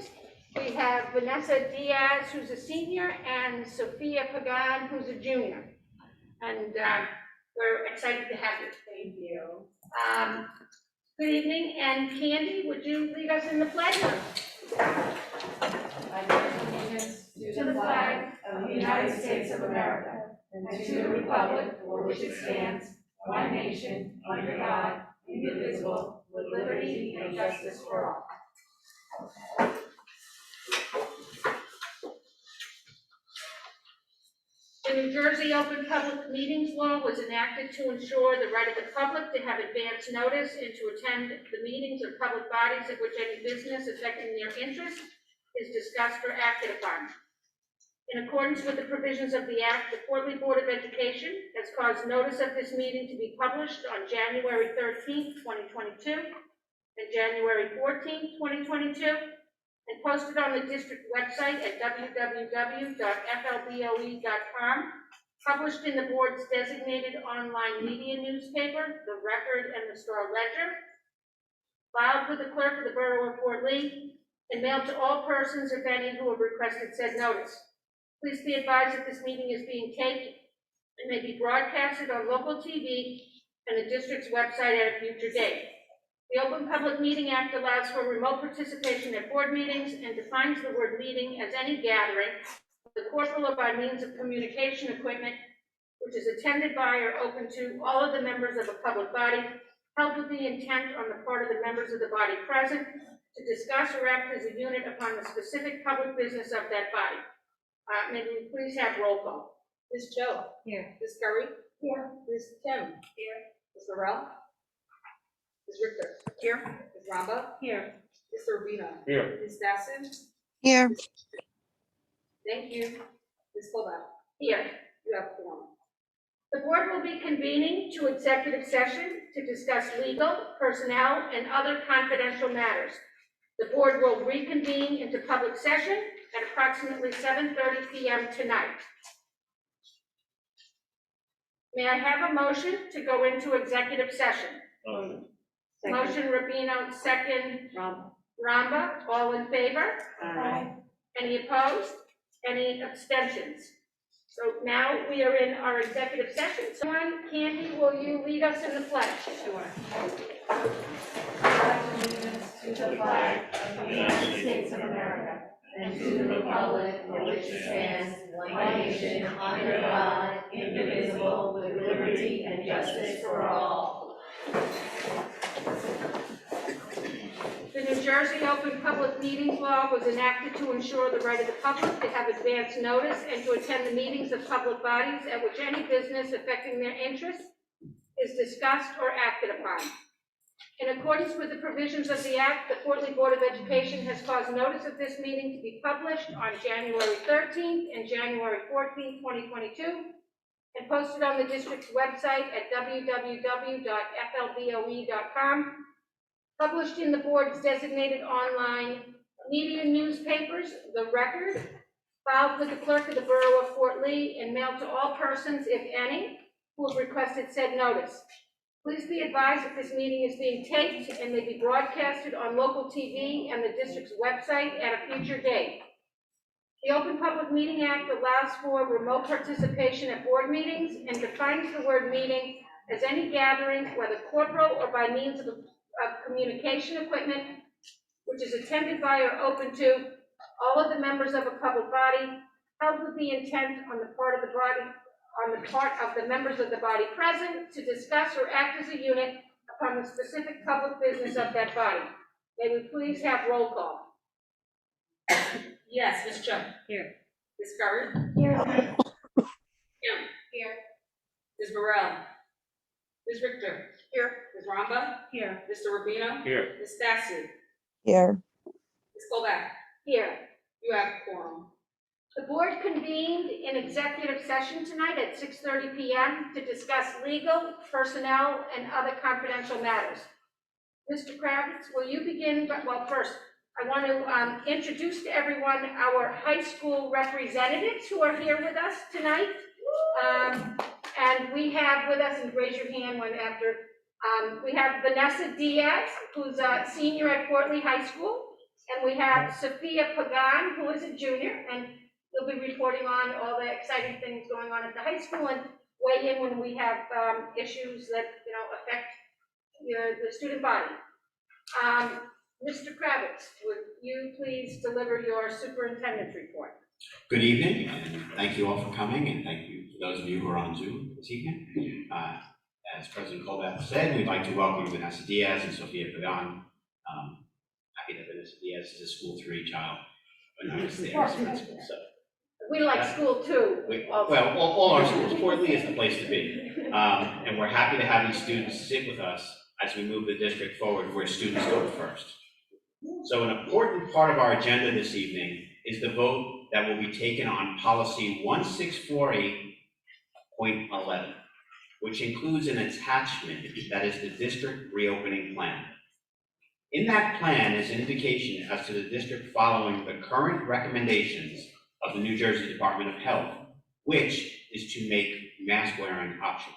alternates. We have Vanessa Diaz, who's a senior, and Sophia Pagan, who's a junior. And we're excited to have you. Thank you. Good evening, and Candy, would you lead us in the pledge? I pledge allegiance to the flag of the United States of America and to the republic for which it stands, one nation, under God, indivisible, with liberty and justice for all. The New Jersey Open Public Meetings Law was enacted to ensure the right of the public to have advance notice and to attend the meetings of public bodies at which any business affecting their interest is discussed or acted upon. In accordance with the provisions of the Act, the Portland Board of Education has caused notice of this meeting to be published on January 13th, 2022, and January 14th, 2022, and posted on the district website at www.flboe.com, published in the board's designated online media newspaper, The Record and the Star-Ledger, filed with the clerk of the Borough of Fort Lee, and mailed to all persons, if any, who have requested said notice. Please be advised that this meeting is being taped and may be broadcasted on local TV and the district's website at a future date. The Open Public Meeting Act allows for remote participation at board meetings and defines the word meeting as any gathering, the corporal or by means of communication equipment, which is attended by or open to all of the members of a public body, held with the intent on the part of the members of the body present to discuss or act as a unit upon the specific public business of that body. May we please have roll call? Ms. Joe. Here. Ms. Curry. Here. Ms. Kim. Here. Ms. Morrell. Ms. Richter. Here. Ms. Ramba. Here. Mr. Rubino. Here. Ms. Dassin. Here. Thank you. Ms. Colback. Here. You have quorum. The board will be convening to executive session to discuss legal, personnel, and other confidential matters. The board will reconvene into public session at approximately 7:30 p.m. tonight. May I have a motion to go into executive session? Motion Rubino, second Ramba. All in favor? Aye. Any opposed? Any abstentions? So now we are in our executive session. Someone, Candy, will you lead us in the pledge? Sure. I pledge allegiance to the flag of the United States of America and to the republic for which it stands, one nation, under God, indivisible, with liberty and justice for all. The New Jersey Open Public Meetings Law was enacted to ensure the right of the public to have advance notice and to attend the meetings of public bodies at which any business affecting their interests is discussed or acted upon. In accordance with the provisions of the Act, the Portland Board of Education has caused notice of this meeting to be published on January 13th and January 14th, 2022, and posted on the district's website at www.flboe.com, published in the board's designated online media newspapers, The Record, filed with the clerk of the Borough of Fort Lee, and mailed to all persons, if any, who have requested said notice. Please be advised that this meeting is being taped and may be broadcasted on local TV and the district's website at a future date. The Open Public Meeting Act allows for remote participation at board meetings and defines the word meeting as any gathering, whether corporal or by means of communication equipment, which is attended by or open to all of the members of a public body, held with the intent on the part of the members of the body present to discuss or act as a unit upon the specific public business of that body. May we please have roll call? Yes, Ms. Joe. Here. Ms. Curry. Here. Kim. Here. Ms. Morrell. Ms. Richter. Here. Ms. Ramba. Here. Mr. Rubino. Here. Ms. Dassin. Here. Ms. Colback. Here. You have quorum. The board convened in executive session tonight at 6:30 p.m. to discuss legal, personnel, and other confidential matters. Mr. Kravitz, will you begin? Well, first, I want to introduce to everyone our high school representatives who are here with us tonight. And we have with us, and raise your hand when after, we have Vanessa Diaz, who's a senior at Fort Lee High School, And we have Sophia Pagan, who is a junior, and will be reporting on all the exciting things going on at the high school and weigh in when we have issues that, affect the student body. Mr. Kravitz, would you please deliver your superintendent's report? Good evening, and thank you all for coming, and thank you for those of you who are on Zoom this evening. As President Colbert said, we'd like to welcome Vanessa Diaz and Sophia Pagan. Happy that Vanessa Diaz is a school 3 child when I was there. So, we like school too. Well, all our schools, Fort Lee is the place to be. And we're happy to have these students sit with us as we move the district forward where students go first. So an important part of our agenda this evening is the vote that will be taken on policy 1648.11, which includes an attachment that is the district reopening plan. In that plan is an indication as to the district following the current recommendations of the New Jersey Department of Health, which is to make mask wearing optional.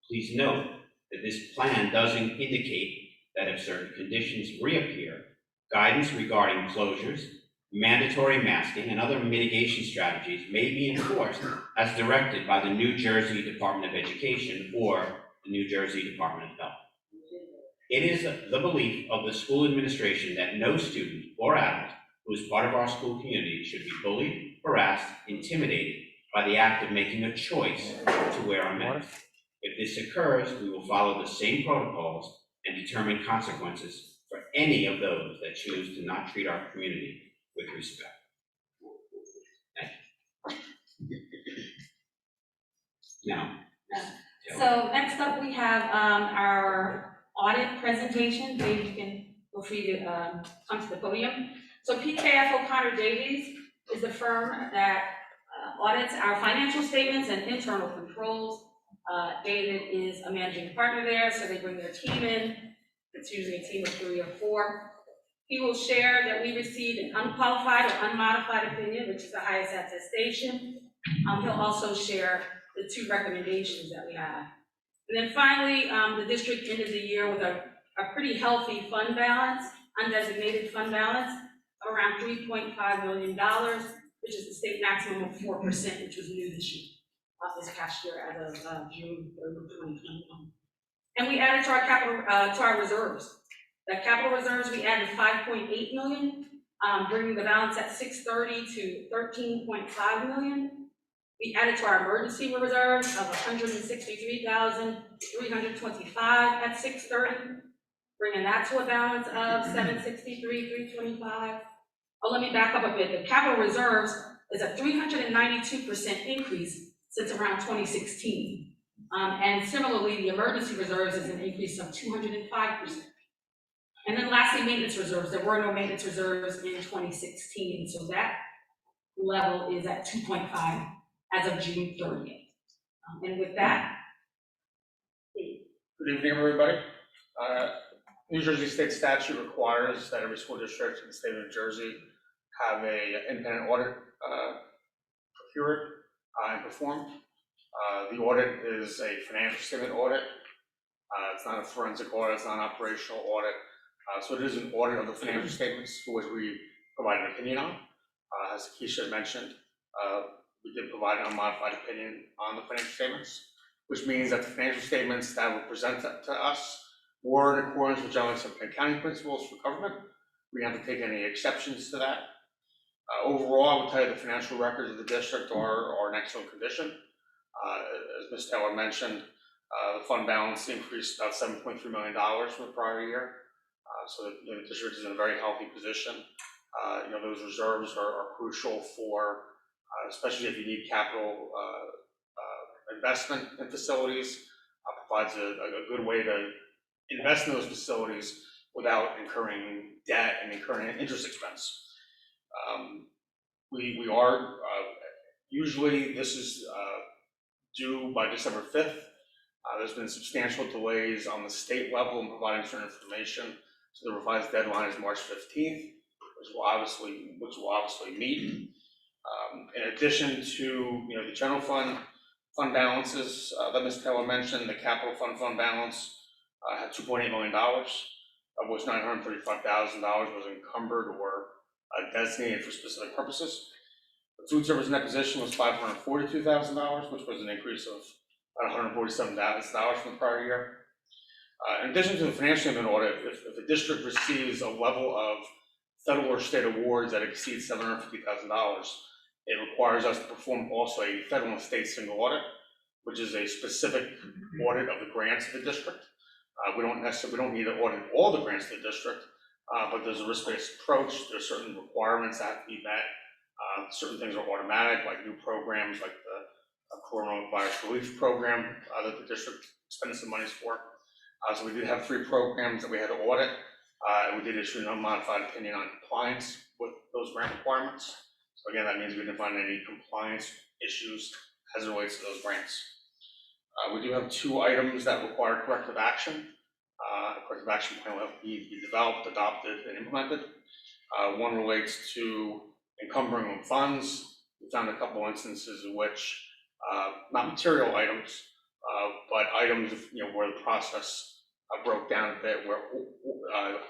Please note that this plan doesn't indicate that if certain conditions reappear, guidance regarding closures, mandatory masking, and other mitigation strategies may be enforced as directed by the New Jersey Department of Education or the New Jersey Department of Health. It is the belief of the school administration that no student or adult who is part of our school community should be bullied, harassed, intimidated by the act of making a choice to wear a mask. If this occurs, we will follow the same protocols and determine consequences for any of those that choose to not treat our community with respect. Thank you. Now, So next up, we have our audit presentation. Dave, you can feel free to come to the podium. So PKF O'Connor Davies is the firm that audits our financial statements and internal controls. David is a managing partner there, so they bring their team in. It's usually a team of 3 or 4. He will share that we received an unqualified or unmodified opinion, which is the highest attestation. He'll also share the 2 recommendations that we have. And then finally, the district ended the year with a pretty healthy fund balance, undesignated fund balance, of around $3.5 million, which is the state maximum of 4%, which was new this year, this past year as of June 3rd, 2021. And we added to our capital, to our reserves. The capital reserves, we added $5.8 million, bringing the balance at 6/30 to $13.5 million. We added to our emergency reserves of $163,325 at 6/30, bringing that to a balance of $763,325. Oh, let me back up a bit. The capital reserves is a 392% increase since around 2016. And similarly, the emergency reserves is an increase of 205%. And then lastly, maintenance reserves. There were no maintenance reserves in 2016, so that level is at 2.5 as of June 30th. And with that, good evening, everybody. New Jersey state statute requires that every school district in the state of New Jersey have a independent audit procured and performed. The audit is a financial statement audit. It's not a forensic audit, it's not an operational audit. So it is an audit of the financial statements for which we provide an opinion on. As Keisha mentioned, we did provide an unmodified opinion on the financial statements, which means that the financial statements that were presented to us were in accordance with generally accepted accounting principles for government. We didn't have to take any exceptions to that. Overall, I would tell you the financial records of the district are in excellent condition. As Ms. Taylor mentioned, the fund balance increased about $7.3 million from the prior year. So the district is in a very healthy position. Those reserves are crucial for, especially if you need capital investment in facilities, provides a good way to invest in those facilities without incurring debt and incurring interest expense. We are, usually this is due by December 5th. There's been substantial delays on the state level in providing certain information. So the revised deadline is March 15th, which will obviously meet. In addition to the general fund balances that Ms. Taylor mentioned, the capital fund balance had $2.8 million. of which $935,000 was encumbered or designated for specific purposes. The food service net position was $542,000, which was an increase of about $147,000 from the prior year. In addition to the financial statement audit, if the district receives a level of federal or state awards that exceeds $750,000, it requires us to perform also a federal and state single audit, which is a specific audit of the grants of the district. We don't need to audit all the grants of the district, but there's a risk-based approach. There's certain requirements that have to be met. Certain things are automatic, like new programs, like the coronavirus relief program that the district spends some monies for. So we did have 3 programs that we had to audit, and we did issue an unmodified opinion on compliance with those grant requirements. So again, that means we didn't find any compliance issues as it relates to those grants. We do have 2 items that require corrective action. A corrective action plan will have to be developed, adopted, and implemented. One relates to encumbering of funds. We found a couple instances in which, not material items, but items where the process broke down a bit, where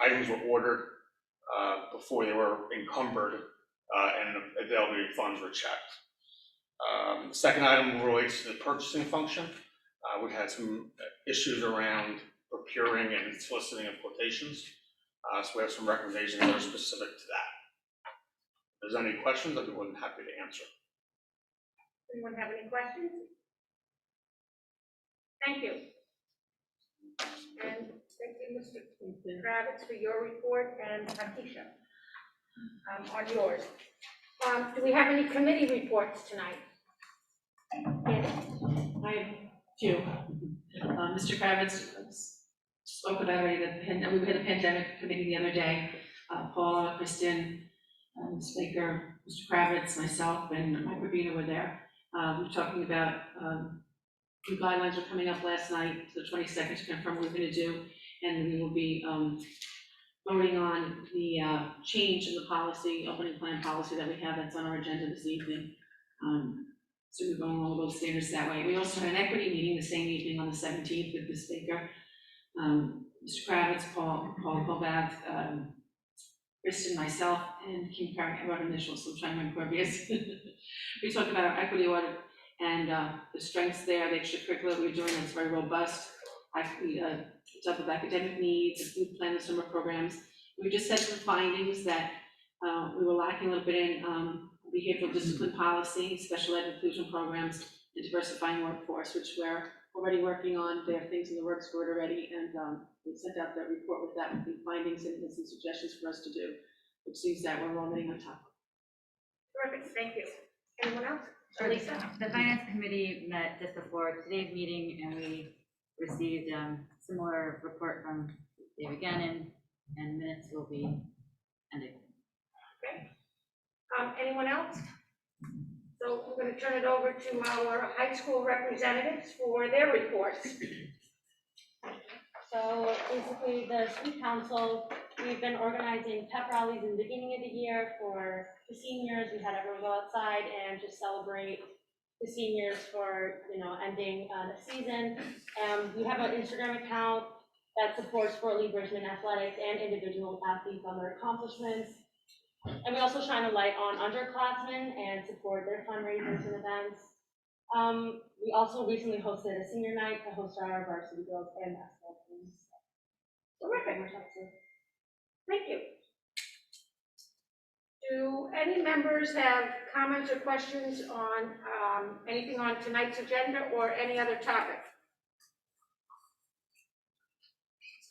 items were ordered before they were encumbered and availability of funds were checked. The second item relates to the purchasing function. We had some issues around procuring and soliciting of quotations. So we have some recommendations that are specific to that. If there's any questions, I'd be more than happy to answer. Anyone have any questions? Thank you. And thank you, Mr. Kravitz, for your report, and Takisha, on yours. Do we have any committee reports tonight? Yes. I have 2. Mr. Kravitz spoke about already that we had a pandemic committee the other day. Paula, Kristen, Ms. Baker, Mr. Kravitz, myself, and Mike Rabina were there. We were talking about new guidelines were coming up last night, the 22nd, to confirm what we're going to do, and we will be voting on the change in the policy, opening plan policy that we have that's on our agenda this evening. So we're going along with those standards that way. We also had an equity meeting the same evening on the 17th with Ms. Baker, Mr. Kravitz, Paul Kovac, Kristen, myself, and Kim Parent. I wrote initials, so I'm trying to remember previous. We talked about our equity audit and the strengths there, the extracurricular we're doing that's very robust. We dealt with academic needs, the food plan, the summer programs. We just had some findings that we were lacking a little bit in behavioral discipline policy, special ed inclusion programs, and diversifying workforce, which we're already working on. There are things in the works for it already, and we sent out that report with that, with the findings and some suggestions for us to do, which seems that we're all getting on top of. Perfect, thank you. Anyone else? Sure. Lisa? The finance committee met just before today's meeting, and we received similar report from David Gannon, and minutes will be ending. Okay. Anyone else? So I'm going to turn it over to our high school representatives for their reports. So basically, the student council, we've been organizing pep rallies in the beginning of the year for the seniors. We had everyone go outside and just celebrate the seniors for, ending the season. We have an Instagram account that supports Fort Lee Bridgman athletics and individual athletes on their accomplishments. And we also shine a light on underclassmen and support their fundraisers and events. We also recently hosted a senior night to host our varsity girls and basketball teams. Terrific. Thank you. Do any members have comments or questions on anything on tonight's agenda or any other topic?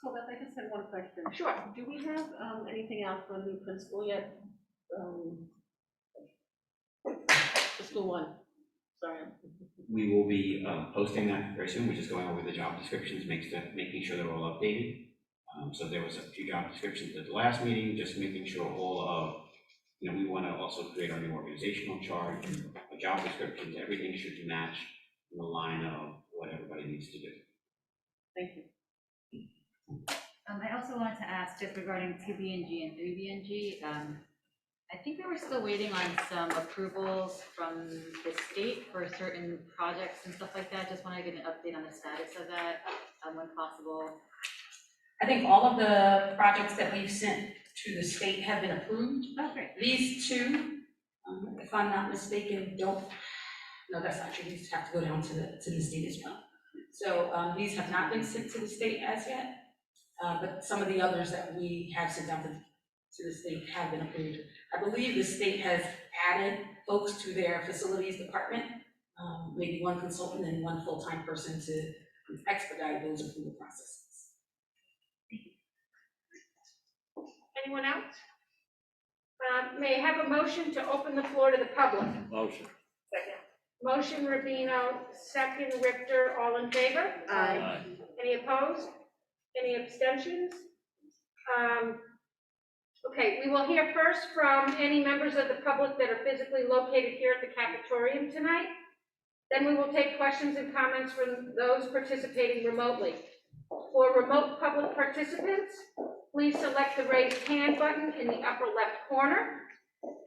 So Beth, I just had one question. Sure. Do we have anything else for a new principal yet? Fiscal 1. Sorry. We will be posting that very soon. We're just going over the job descriptions, making sure they're all updated. So there was a few job descriptions at the last meeting, just making sure all of, we want to also create our new organizational chart, job descriptions, everything should match in the line of what everybody needs to do. Thank you. I also wanted to ask just regarding 2BNG and 3BNG. I think we were still waiting on some approvals from the state for certain projects and stuff like that. Just want to get an update on the status of that, when possible. I think all of the projects that we've sent to the state have been approved. Oh, great. These two, if I'm not mistaken, don't, no, that's not true, these have to go down to the state as well. So, these have not been sent to the state as yet, but some of the others that we have sent out to the state have been approved. I believe the state has added folks to their facilities department, maybe one consultant and one full-time person to expedite those approval processes. Anyone else? May I have a motion to open the floor to the public? Motion. Second. Motion Rubino, second Richter, all in favor? Aye. Any opposed? Any abstentions? Okay, we will hear first from any members of the public that are physically located here at the cafetorium tonight. Then we will take questions and comments from those participating remotely. For remote public participants, please select the raised hand button in the upper left corner.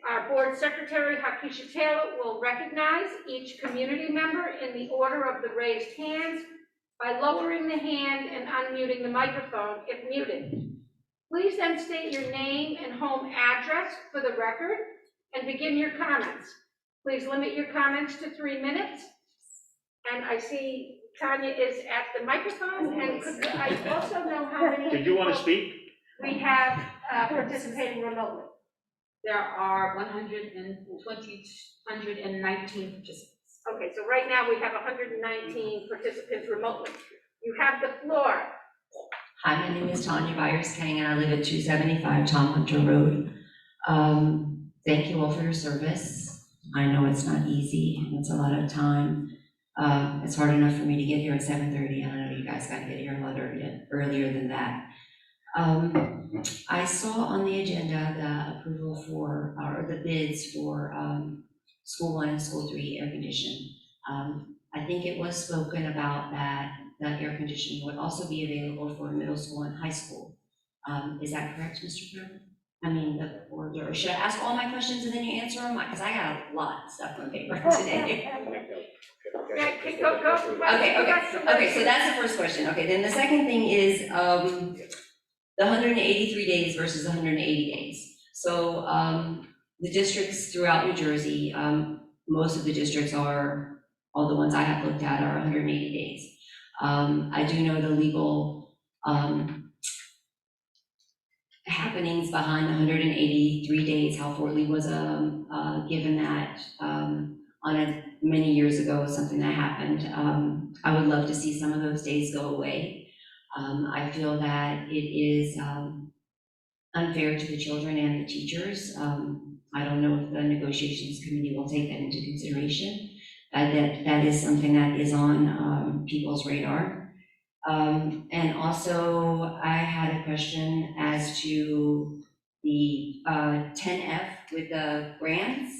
Our board secretary, Hakisha Taylor, will recognize each community member in the order of the raised hands by lowering the hand and unmuting the microphone if muted. Please then state your name and home address for the record and begin your comments. Please limit your comments to 3 minutes. And I see Tanya is at the microphone, and could I also know how many Did you want to people speak? we have participating remotely? There are 119 participants. Okay, so right now we have 119 participants remotely. You have the floor. Hi, my name is Tanya Byers-Kang, and I live at 275 Tom Hunter Road. Thank you all for your service. I know it's not easy, and it's a lot of time. It's hard enough for me to get here at 7:30, and I know you guys got to get here a lot earlier than that. I saw on the agenda the approval for, or the bids for School 1 and School 3 air conditioning. I think it was spoken about that the air conditioning would also be available for middle school and high school. Is that correct, Mr. Chairman? I mean, or should I ask all my questions and then you answer them? Because I got a lot of stuff on paper today. Okay, so that's the first question. Okay, then the second thing is the 183 days versus 180 days. So the districts throughout New Jersey, most of the districts are, all the ones I have looked at are 180 days. I do know the legal happenings behind the 183 days, how Fort Lee was given that many years ago, something that happened. I would love to see some of those days go away. I feel that it is unfair to the children and the teachers. I don't know if the negotiations committee will take that into consideration. That is something that is on people's radar. And also, I had a question as to the 10F with the grants.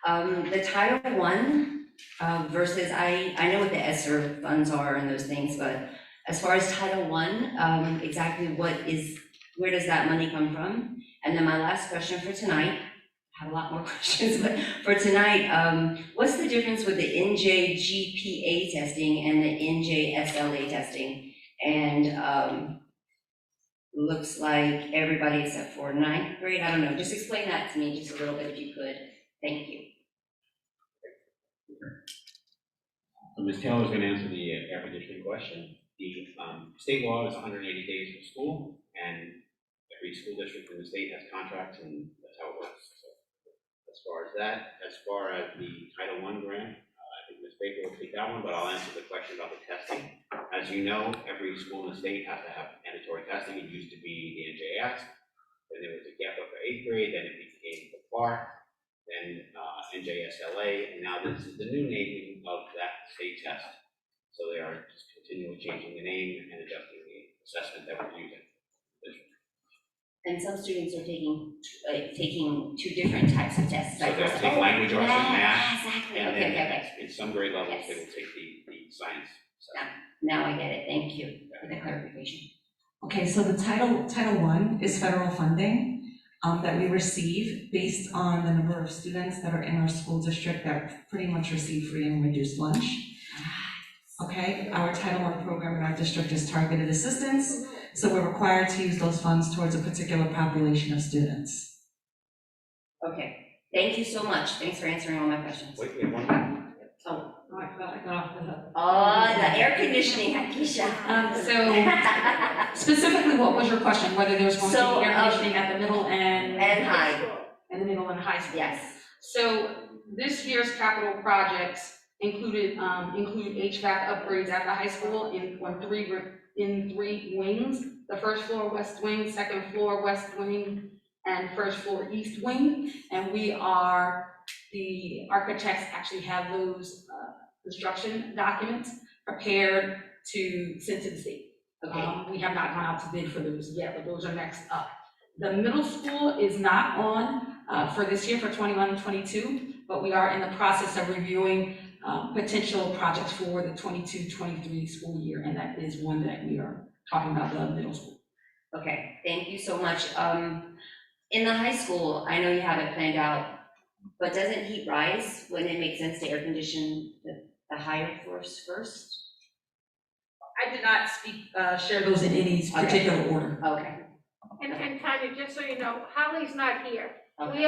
The Title I versus, I know what the ESSER funds are and those things, but as far as Title I, exactly where does that money come from? And then my last question for tonight, I have a lot more questions, but for tonight, what's the difference with the NJGPA testing and the NJSLA testing? And looks like everybody except for 9th grade, I don't know, just explain that to me just a little bit if you could. Thank you. So Ms. Taylor is going to answer the air conditioning question. The state law is 180 days for school, and every school district in the state has contracts, and that's how it works. So as far as that, as far as the Title I grant, I think Ms. Baker will take that one, but I'll answer the question about the testing. As you know, every school in the state has to have mandatory testing. It used to be the NJS, then there was a gap up for 8th grade, then it became the FAR, then NJSLA, and now this is the new naming of that state test. So they are just continually changing the name and adjusting the assessment that we're using. And some students are taking 2 different types of tests. So they'll take language arts and math, Exactly. and Okay. then in some grade levels, Yes. they will take the science. Now I get it. Thank you for the clarification. Okay, so the Title I is federal funding that we receive based on the number of students that are in our school district that pretty much receive free and reduced lunch. Okay, our Title I program in our district is targeted assistance, so we're required to use those funds towards a particular population of students. Okay, thank you so much. Thanks for answering all my questions. Wait, one more. Oh, Oh, I forgot, I got off the hook. the air conditioning, Keisha. So specifically, what was your question? Whether there's going to So, be air conditioning at the middle and high. and the middle and high school? Yes. So this year's capital projects include HVAC upgrades at the high school in three wings. The first floor west wing, second floor west wing, and first floor east wing. And the architects actually have those construction documents prepared to send to the state. Okay. We have not gone out to bid for those yet, but those are next up. The middle school is not on for this year, for 21 and 22, but we are in the process of reviewing potential projects for the 22-23 school year, and that is one that we are talking about, the middle school. Okay, thank you so much. In the high school, I know you have it planned out, but doesn't heat rise when it makes sense to air condition the higher floors first? I did not share those in any particular order. Okay. And Tanya, just so you know, Holly's not here. Okay.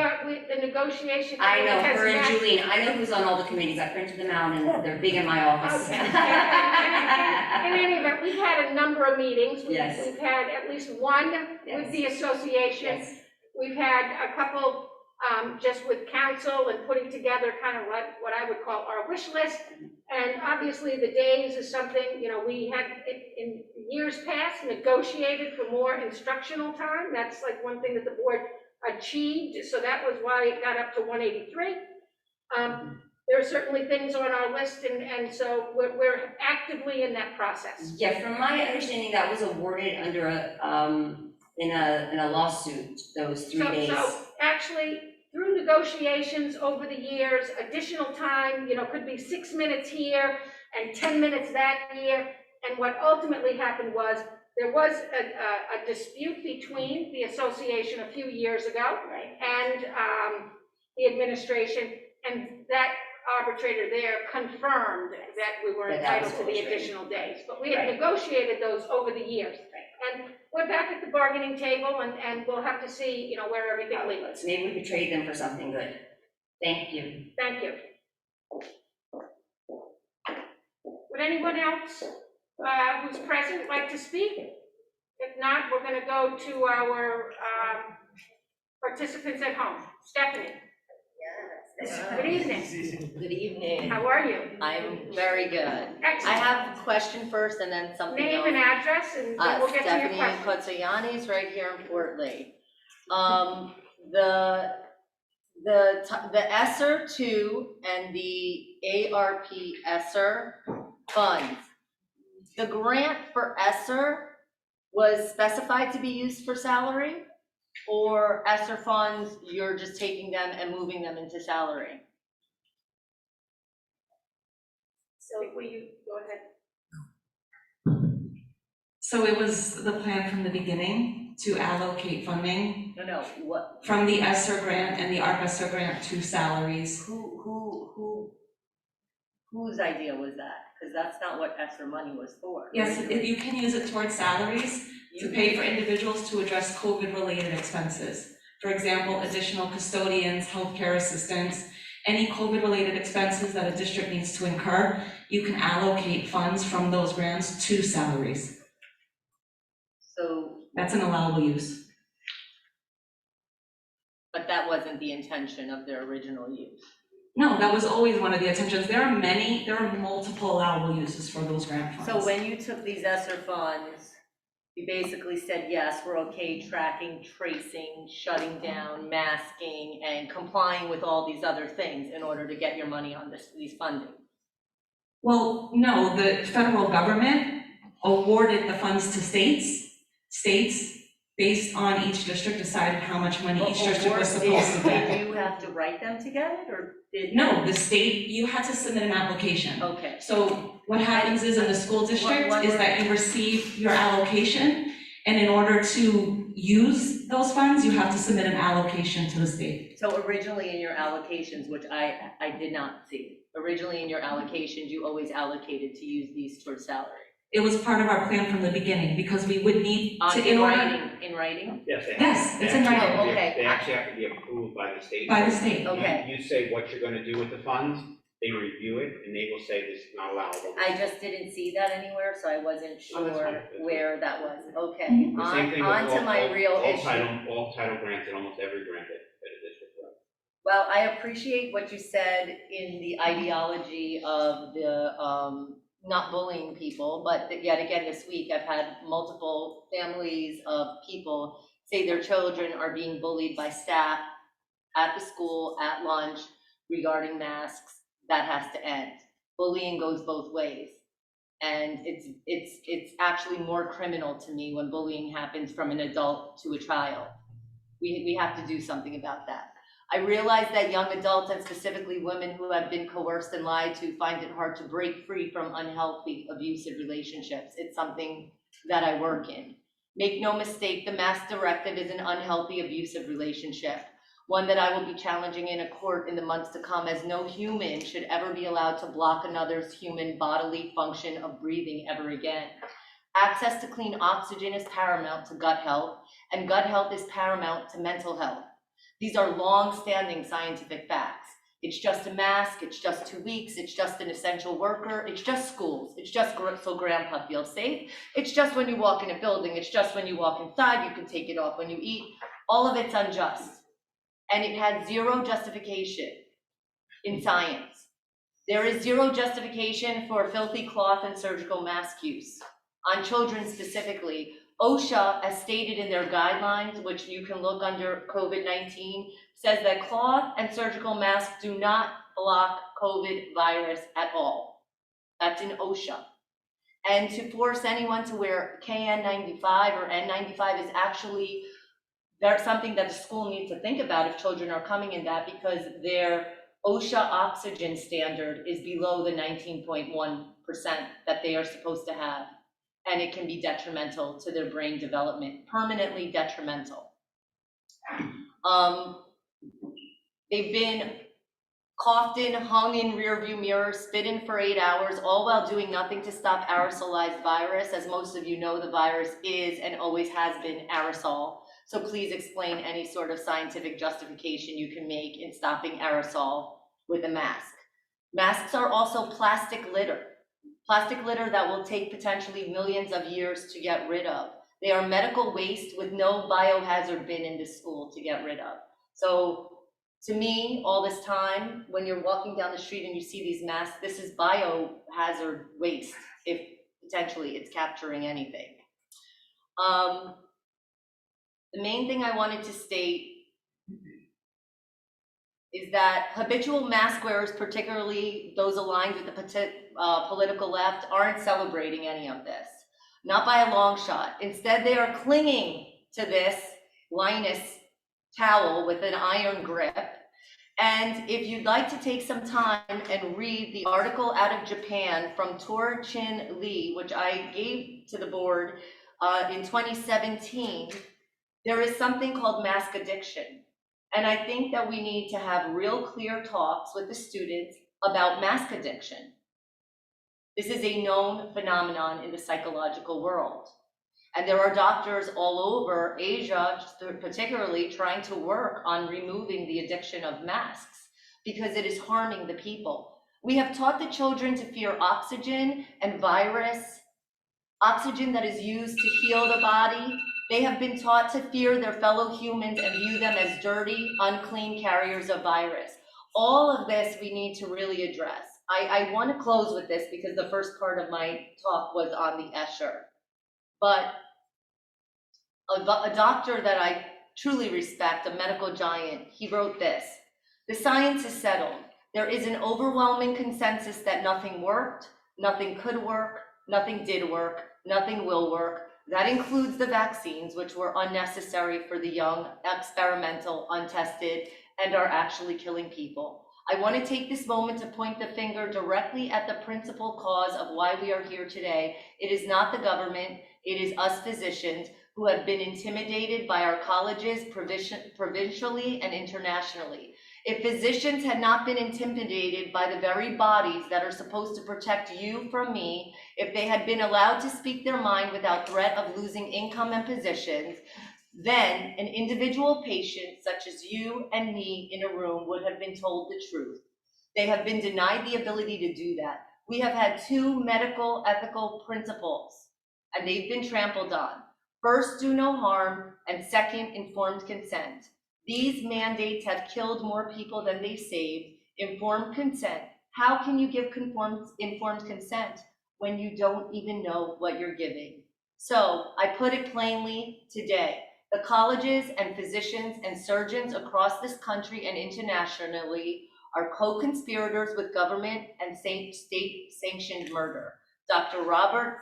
The negotiation. I know, has her and met. Julian, I know who's on all the committees, I printed them out and they're big in my office. Okay. In any event, we've had a number of meetings. Yes. We've had at least one with the association. Yes. We've had a couple just with council and putting together kind of like what I would call our wish list. And obviously the days is something, we had in years past negotiated for more instructional time. That's like one thing that the board achieved. So that was why it got up to 183. There are certainly things on our list, and so we're actively in that process. Yeah, from my understanding, that was awarded under in a lawsuit, those 3 days. So actually, through negotiations over the years, additional time, could be 6 minutes here and 10 minutes that year. And what ultimately happened was there was a dispute between the association a few years ago and the administration, and that arbitrator there confirmed that we were entitled to the additional days. But we had negotiated those over the years. And we're back at the bargaining table, and we'll have to see, where everything leads. So maybe we could trade them for something good. Thank you. Thank you. Would anyone else who's present like to speak? If not, we're going to go to our participants at home. Stephanie. Yes. Good evening. Good evening. How are you? I'm very good. I Excellent. have a question first and then something Name else. and address, and then we'll get to your Stephanie question. Kotsayani's right here in Fort Lee. The ESSER 2 and the ARP ESSER funds. The grant for ESSER was specified to be used for salary, or ESSER funds, you're just taking them and moving them into salary? So will you go ahead? So it was the plan from the beginning to allocate funding No, what, from the ESSER grant and the ARP ESSER grant to salaries. whose idea was that? Because that's not what ESSER money was for. Yes, you can use it towards salaries to pay for individuals to address COVID-related expenses. For example, additional custodians, healthcare assistants, any COVID-related expenses that a district needs to incur, you can allocate funds from those grants to salaries. So, That's an allowable use. but that wasn't the intention of their original use. No, that was always one of the intentions. There are multiple allowable uses for those grant funds. So when you took these ESSER funds, you basically said, yes, we're okay tracking, tracing, shutting down, masking, and complying with all these other things in order to get your money on these funding. Well, no, the federal government awarded the funds to states. States, based on each district, decided how much money each district was supposed to get. Did you have to write them to get it, or did? No, the state, you had to submit an application. Okay. So what happens is in the school district is that you receive your allocation, And in order to use those funds, you have to submit an allocation to the state. So originally in your allocations, which I did not see, originally in your allocations, you always allocated to use these towards salary. It was part of our plan from the beginning, because we would need to, In writing? Yes, they have. Yes, They it's in actually writing. have to be- Okay. They actually have to be approved by the state. by the state. Okay. You say what you're gonna do with the funds, they review it, and they will say this is not allowable. I just didn't see that anywhere, so I wasn't Oh, that's sure fine. That's fine. where that was. Okay, The same thing with on to my real issue. all title grants and almost every grant that a district runs. Well, I appreciate what you said in the ideology of the, not bullying people, but yet again, this week, I've had multiple families of people say their children are being bullied by staff at the school, at lunch, regarding masks. That has to end. Bullying goes both ways. And it's actually more criminal to me when bullying happens from an adult to a child. We have to do something about that. I realize that young adults, and specifically women who have been coerced and lied to, find it hard to break free from unhealthy, abusive relationships. It's something that I work in. Make no mistake, the mask directive is an unhealthy, abusive relationship, one that I will be challenging in a court in the months to come, as no human should ever be allowed to block another's human bodily function of breathing ever again. Access to clean oxygen is paramount to gut health, and gut health is paramount to mental health. These are long-standing scientific facts. It's just a mask, it's just 2 weeks, it's just an essential worker, it's just schools, it's just so grandpa feels safe, it's just when you walk in a building, it's just when you walk inside, you can take it off when you eat. All of it's unjust. And it has zero justification in science. There is zero justification for filthy cloth and surgical mask use. On children specifically, OSHA, as stated in their guidelines, which you can look under COVID-19, says that cloth and surgical masks do not block COVID virus at all. That's in OSHA. And to force anyone to wear KN95 or N95 is actually something that the school needs to think about if children are coming in that, because their OSHA oxygen standard is below the 19.1% that they are supposed to have. And it can be detrimental to their brain development, permanently detrimental. They've been coughed in, hung in rearview mirrors, spit in for 8 hours, all while doing nothing to stop aerosolized virus. As most of you know, the virus is and always has been aerosol. So please explain any sort of scientific justification you can make in stopping aerosol with a mask. Masks are also plastic litter that will take potentially millions of years to get rid of. They are medical waste with no biohazard bin in this school to get rid of. So to me, all this time, when you're walking down the street and you see these masks, this is biohazard waste if potentially it's capturing anything. The main thing I wanted to state is that habitual mask wearers, particularly those aligned with the political left, aren't celebrating any of this, not by a long shot. Instead, they are clinging to this Linus towel with an iron grip. And if you'd like to take some time and read the article out of Japan from Tor-Chin Lee, which I gave to the board in 2017, there is something called mask addiction. And I think that we need to have real clear talks with the students about mask addiction. This is a known phenomenon in the psychological world. And there are doctors all over Asia, particularly, trying to work on removing the addiction of masks because it is harming the people. We have taught the children to fear oxygen and virus, oxygen that is used to heal the body. They have been taught to fear their fellow humans and view them as dirty, unclean carriers of virus. All of this we need to really address. I want to close with this because the first part of my talk was on the Escher. But a doctor that I truly respect, a medical giant, he wrote this: "The science is settled. There is an overwhelming consensus that nothing worked, nothing could work, nothing did work, nothing will work. That includes the vaccines, which were unnecessary for the young, experimental, untested, and are actually killing people. I want to take this moment to point the finger directly at the principal cause of why we are here today. It is not the government, it is us physicians who have been intimidated by our colleges provincially and internationally. If physicians had not been intimidated by the very bodies that are supposed to protect you from me, if they had been allowed to speak their mind without threat of losing income and positions, then an individual patient such as you and me in a room would have been told the truth. They have been denied the ability to do that. We have had 2 medical ethical principles, and they've been trampled on. First, do no harm, and second, informed consent. These mandates have killed more people than they saved. Informed consent. How can you give informed consent when you don't even know what you're giving? So I put it plainly today. The colleges and physicians and surgeons across this country and internationally are co-conspirators with government and state-sanctioned murder. Dr. Robert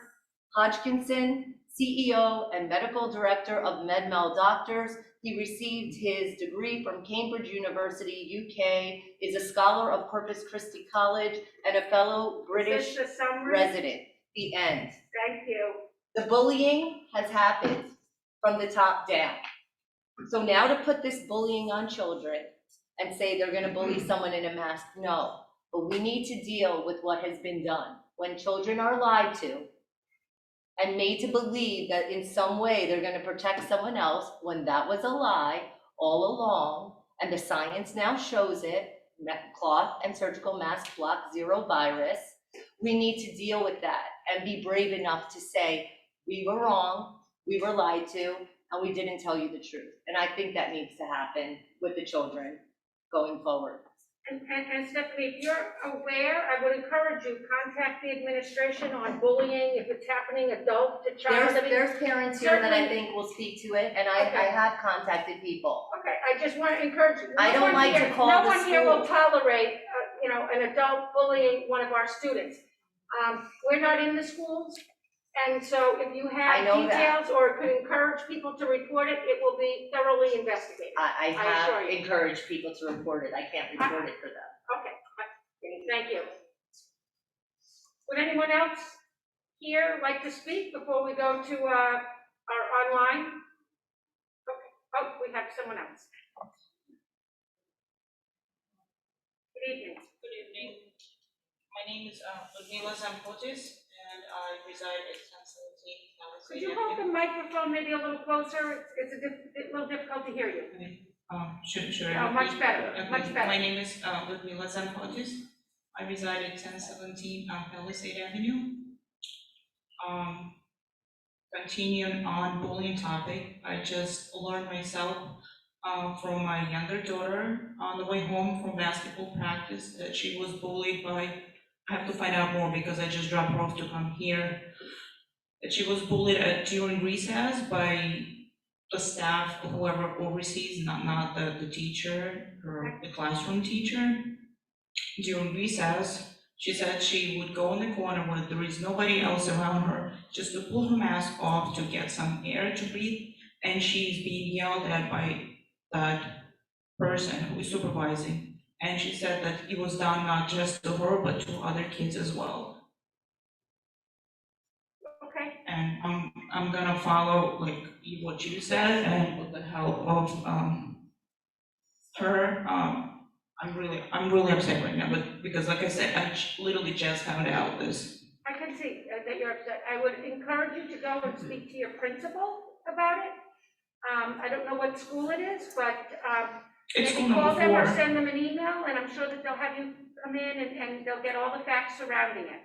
Hodgkinson, CEO and Medical Director of MedMal Doctors, he received his degree from Cambridge University, UK, is a scholar of Corpus Christi College, and a fellow British Is this the summary? resident. The end. Thank you. The bullying has happened from the top down. So now to put this bullying on children and say they're gonna bully someone in a mask, no. But we need to deal with what has been done. When children are lied to and made to believe that in some way they're gonna protect someone else, when that was a lie all along, and the science now shows it, cloth and surgical mask block 0 virus, we need to deal with that and be brave enough to say, we were wrong, we were lied to, and we didn't tell you the truth. And I think that needs to happen with the children going forward. And Stephanie, if you're aware, I would encourage you, contact the administration on bullying, if it's happening adult to child. There's parents here that I certainly- think will speak to it, and I Okay. have contacted people. Okay, I just want to encourage you. I don't like to call No the one here will school. tolerate, an adult bullying one of our students. We're not in the schools, and so if you I have know that. details or could encourage people to report it, it will be thoroughly investigated. I assure have you. encouraged people to report it. I can't report it for them. Okay, thank you. Would anyone else here like to speak before we go to our online? Okay. Oh, we have someone else. Good evening. Good evening. My name is Ludmila Zampotis, and I reside at 1017 Could you hold the microphone maybe a little closer? It's a little difficult to hear you. Should I Oh, repeat? much better, Okay. much better. My name is Ludmila Zampotis. I reside at 1017 Palisade Avenue. Continuing on bullying topic, I just learned myself from my younger daughter on the way home from basketball practice that she was bullied by, I have to find out more because I just dropped her off to come here, that she was bullied during recess by the staff, or whoever oversees, not the teacher or the classroom teacher. During recess, she said she would go in the corner where there is nobody else around her, just to pull her mask off to get some air to breathe, and she's being yelled at by that person who is supervising. And she said that it was done not just to her, but to other kids as well. Okay. And I'm gonna follow like what you said, and with the help of her, I'm really upset right now, but because like I said, I literally just found out this. I can see that you're upset. I would encourage you to go and speak to your principal about it. I don't know what school it is, but It's maybe school call number them or 4. send them an email, and I'm sure that they'll have you come in and they'll get all the facts surrounding it.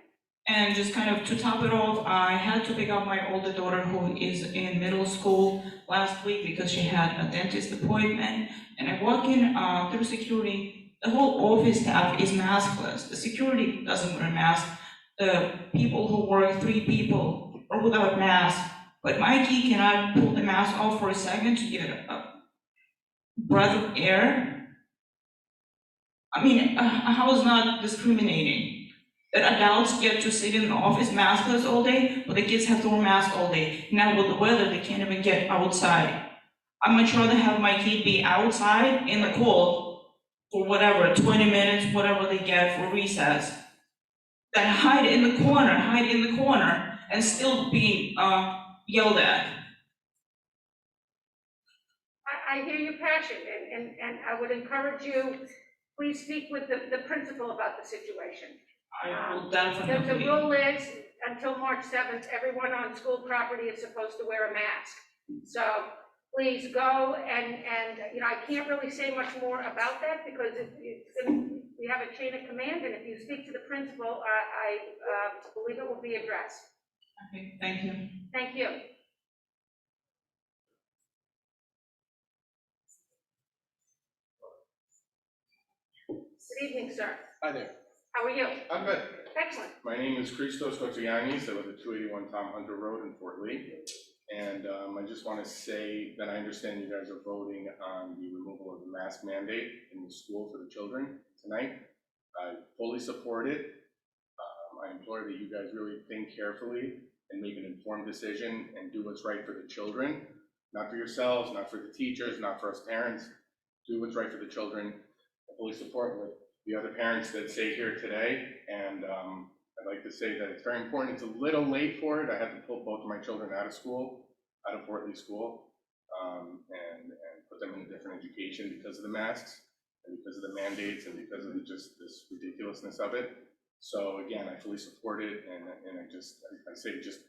And just kind of to top it off, I had to pick up my older daughter who is in middle school last week because she had a dentist appointment. And I walk in through security, the whole office staff is maskless. The security doesn't wear a mask. The people who work, 3 people, are without masks. But Mikey cannot pull the mask off for a second to get a breath of air. I mean, how is not discriminating? That adults get to sit in the office maskless all day, but the kids have to wear masks all day. Now with the weather, they can't even get outside. I'm much rather have my kid be outside in the cold for whatever, 20 minutes, whatever they get for recess, than hide in the corner, and still being yelled at. I hear your passion, and I would encourage you, please speak with the principal about the situation. I will The definitely. rule is, until March 7th, everyone on school property is supposed to wear a mask. So please go, and you know, I can't really say much more about that, because we have a chain of command, and if you speak to the principal, I believe it will be addressed. Okay, thank you. Thank you. Good evening, sir. Hi there. How are you? I'm good. Excellent. My name is Christos Kotsianis. I live at 281 Tom Hunter Road in Fort Lee. And I just want to say that I understand you guys are voting on the removal of the mask mandate in the school for the children tonight. I fully support it. I implore that you guys really think carefully and make an informed decision and do what's right for the children. Not for yourselves, not for the teachers, not for us parents. Do what's right for the children. I fully support what the other parents that say here today, and I'd like to say that it's very important. It's a little late for it. I had to pull both of my children out of school, out of Fort Lee School, and put them in a different education because of the masks and because of the mandates and because of just this ridiculousness of it. So again, I fully support it, and I say just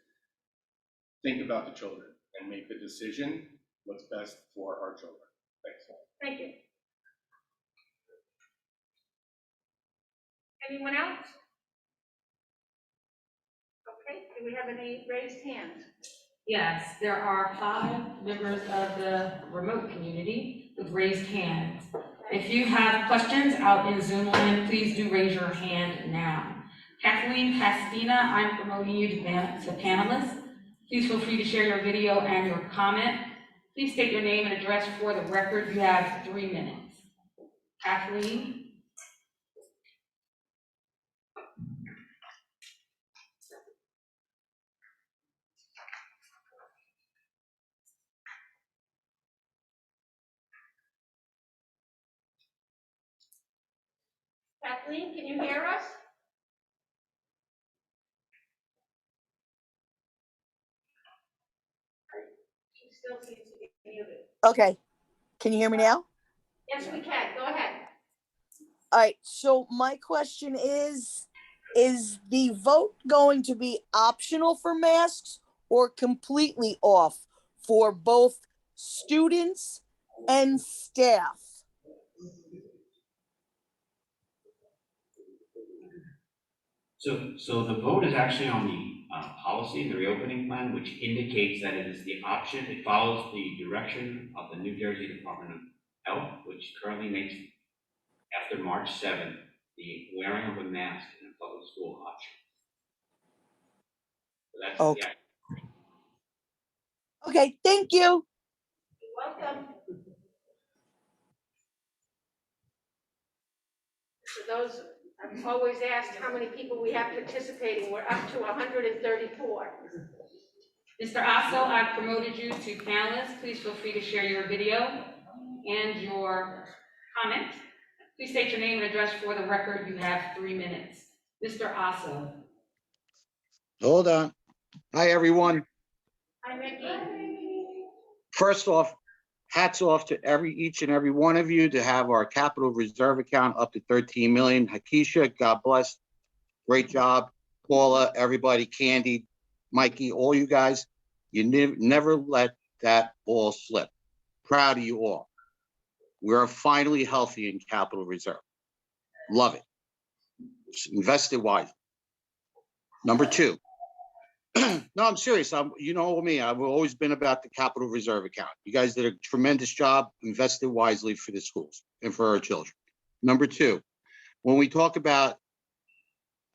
think about the children and make the decision what's best for our children. Thanks. Thank you. Anyone else? Okay, do we have any raised hands? Yes, there are 5 members of the remote community with raised hands. If you have questions out in Zoom land, please do raise your hand now. Kathleen Pastina, I'm promoting you to panelists. Please feel free to share your video and your comment. Please state your name and address for the record. You have 3 minutes. Kathleen? Kathleen, can you hear us? She still seems to be muted. Okay, can you hear me now? Yes, we can. Go ahead. All right, so my question is the vote going to be optional for masks or completely off for both students and staff? So the vote is actually on the policy, the reopening plan, which indicates that it is the option. It follows the direction of the New Jersey Department of Health, which currently makes, after March 7th, the wearing of a mask in a public school option. So that's, Okay. yeah. Okay, thank you. You're welcome. For those, I've always asked how many people we have participating. We're up to 134. Mr. Osso, I've promoted you to panelist. Please feel free to share your video and your comment. Please state your name and address for the record. You have 3 minutes. Mr. Osso. Hold on. Hi, everyone. Hi, Mickey. First off, hats off to each and every one of you to have our capital reserve account up to 13 million. Hakisha, God bless. Great job. Paula, everybody, Candy, Mikey, all you guys, you never let that ball slip. Proud of you all. We're finally healthy in capital reserve. Love it. Invested wisely. Number 2. No, I'm serious. You know me. I've always been about the capital reserve account. You guys did a tremendous job, invested wisely for the schools and for our children. Number 2, when we talk about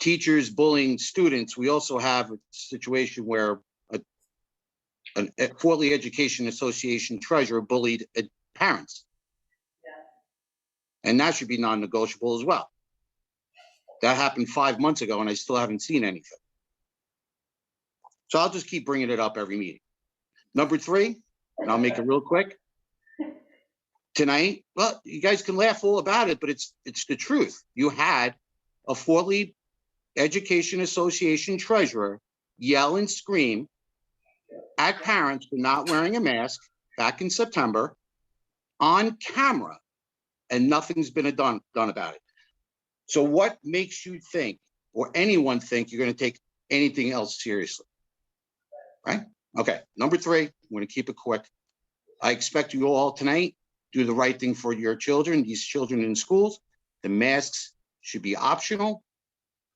teachers bullying students, we also have a situation where a Fort Lee Education Association treasurer bullied parents. And that should be non-negotiable as well. That happened 5 months ago and I still haven't seen anything. So I'll just keep bringing it up every meeting. Number 3, and I'll make it real quick. Tonight, well, you guys can laugh all about it, but it's the truth. You had a Fort Lee Education Association treasurer yell and scream at parents for not wearing a mask back in September. on camera, and nothing's been done about it. So what makes you think, or anyone think, you're going to take anything else seriously? Right? Okay. Number three, I'm going to keep it quick. I expect you all tonight do the right thing for your children, these children in schools. The masks should be optional.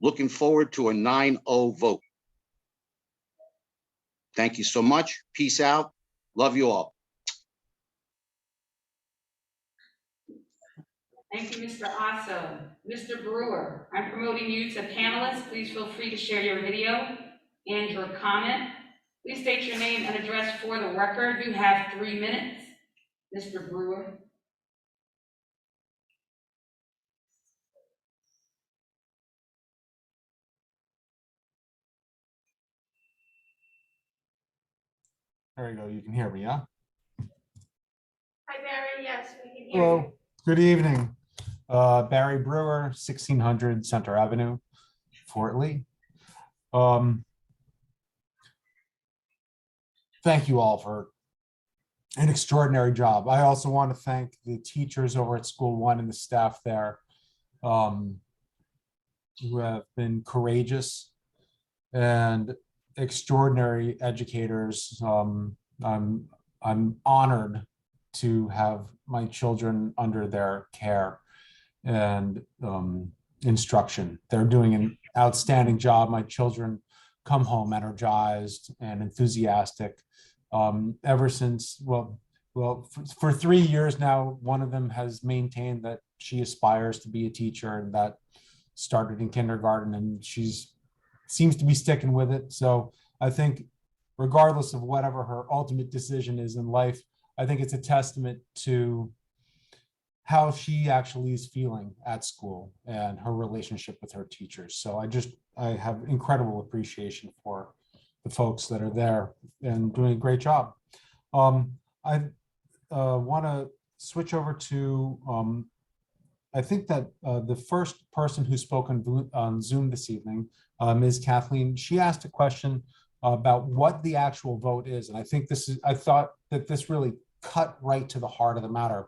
Looking forward to a 9-0 vote. Thank you so much. Peace out. Love you all. Thank you, Mr. Osso. Mr. Brewer, I'm promoting you to panelist. Please feel free to share your video and your comment. Please state your name and address for the record. You have 3 minutes. Mr. Brewer. There you go. You can hear me, huh? Hi, Barry. Yes, we can hear you. Hello. Good evening. Barry Brewer, 1600 Center Avenue, Fort Lee. Thank you all for an extraordinary job. I also want to thank the teachers over at School One and the staff there who have been courageous and extraordinary educators. I'm honored to have my children under their care and instruction. They're doing an outstanding job. My children come home energized and enthusiastic. Ever since, for 3 years now, one of them has maintained that she aspires to be a teacher, and that started in kindergarten, and seems to be sticking with it. So I think regardless of whatever her ultimate decision is in life, I think it's a testament to how she actually is feeling at school and her relationship with her teachers. So I have incredible appreciation for the folks that are there and doing a great job. I want to switch over to, I think that the first person who spoke on Zoom this evening, Ms. Kathleen, she asked a question about what the actual vote is. And I think I thought that this really cut right to the heart of the matter,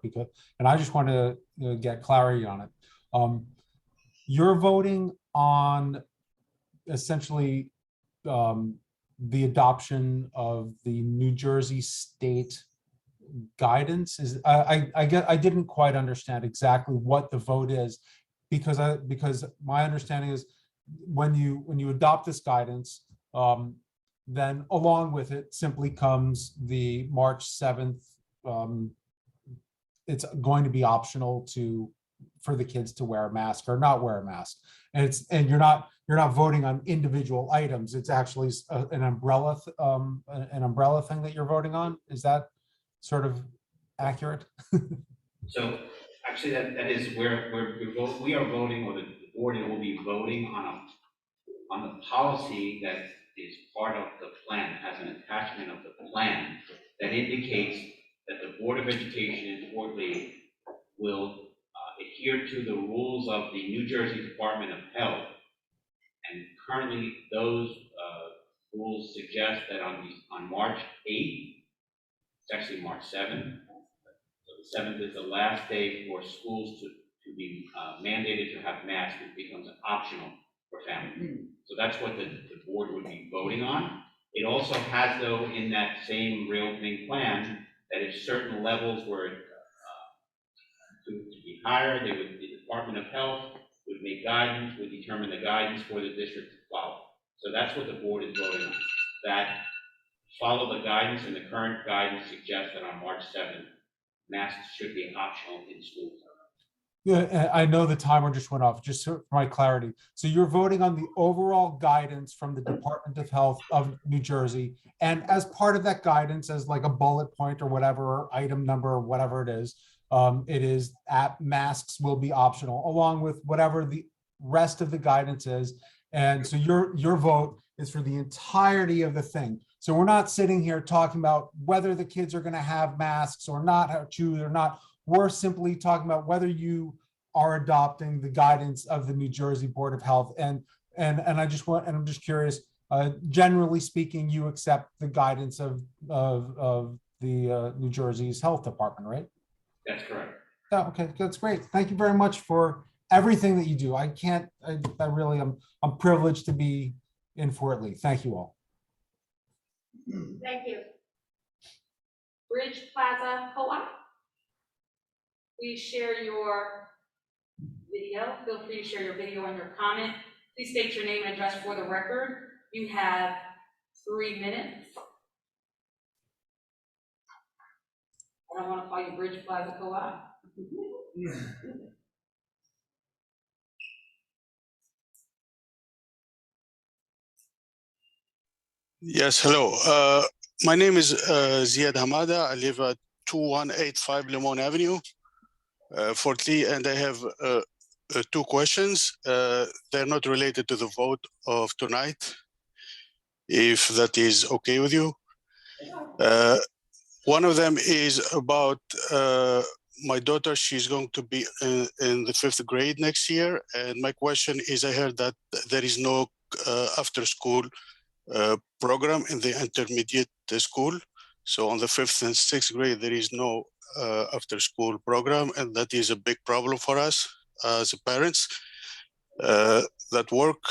and I just want to get clarity on it. You're voting on essentially the adoption of the New Jersey state guidance. I didn't quite understand exactly what the vote is, because my understanding is when you adopt this guidance, then along with it simply comes the March 7th. It's going to be optional for the kids to wear a mask or not wear a mask, and you're not voting on individual items. It's actually an umbrella thing that you're voting on. Is that sort of accurate? So actually, that is where we are voting, or the board will be voting on the policy that is part of the plan, as an attachment of the plan that indicates that the Board of Education in Fort Lee will adhere to the rules of the New Jersey Department of Health. And currently, those rules suggest that on March 8th, it's actually March 7th. So the 7th is the last day for schools to be mandated to have masks. It becomes optional for families. So that's what the board would be voting on. It also has, though, in that same reopening plan, that if certain levels were to be higher, the Department of Health would make guidance, would determine the guidance for the district to follow. So that's what the board is voting on. That follow the guidance, and the current guidance suggests that on March 7th, masks should be optional in schools. Yeah, I know the timer just went off, just for my clarity. So you're voting on the overall guidance from the Department of Health of New Jersey. And as part of that guidance, as like a bullet point or whatever, or item number, or whatever it is masks will be optional, along with whatever the rest of the guidance is. And so your vote is for the entirety of the thing. So we're not sitting here talking about whether the kids are going to have masks or not, how to choose or not. We're simply talking about whether you are adopting the guidance of the New Jersey Board of Health. And I'm just curious, generally speaking, you accept the guidance of the New Jersey's health department, right? That's correct. Oh, okay, that's great. Thank you very much for everything that you do. I really am, I'm privileged to be in Fort Lee. Thank you all. Thank you. Bridge Plaza Co-op. Please share your video. Feel free to share your video and your comment. Please state your name and address for the record. You have 3 minutes. I don't want to call you Bridge Plaza Co-op. Yes, hello. My name is Ziad Hamada. I live at 2185 Lemon Avenue, Fort Lee, and I have 2 questions. They're not related to the vote of tonight, if that is okay with you. One of them is about my daughter. She's going to be in the 5th grade next year. And my question is, I heard that there is no after school program in the intermediate school. So on the 5th and 6th grade, there is no after school program. And that is a big problem for us as parents that work.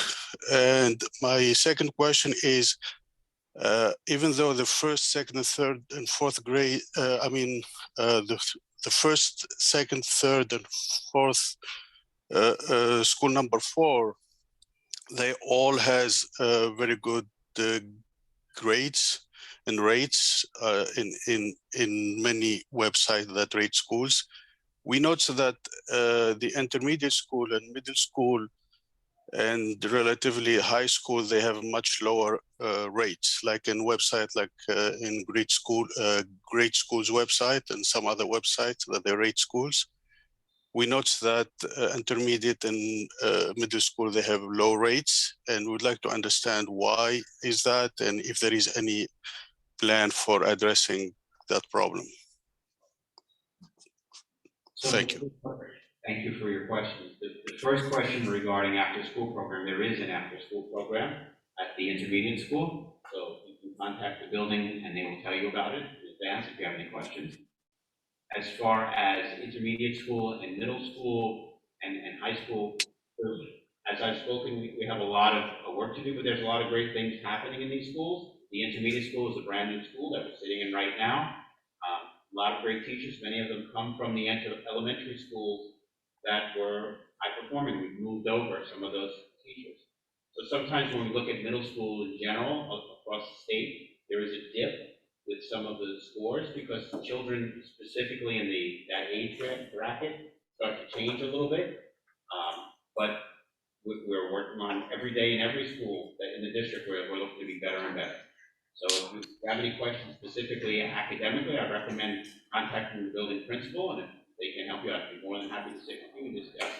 And my second question is, even though the 1st, 2nd, 3rd, and 4th grade, the 1st, 2nd, 3rd, and 4th school number 4, they all has very good grades and rates in many websites that rate schools. We notice that the intermediate school and middle school and relatively high school, they have much lower rates, like in website, like in Great Schools website and some other websites that they rate schools. We notice that intermediate and middle school, they have low rates, and we'd like to understand why is that, and if there is any plan for addressing that problem. Thank you. Thank you for your questions. The first question regarding after-school program, there is an after-school program at the intermediate school. So you can contact the building and they will tell you about it in advance if you have any questions. As far as intermediate school and middle school and high school, as I've spoken, we have a lot of work to do, but there's a lot of great things happening in these schools. The intermediate school is a brand new school that we're sitting in right now. A lot of great teachers, many of them come from the elementary schools that were high performing. We've moved over some of those teachers. So sometimes when we look at middle school in general across the state, there is a dip with some of the scores because children specifically in that age bracket start to change a little bit. But we're working on every day in every school that in the district where we're looking to be better and better. So if you have any questions specifically academically, I recommend contacting the building principal, and if they can help you, I'd be more than happy to sit with you and discuss,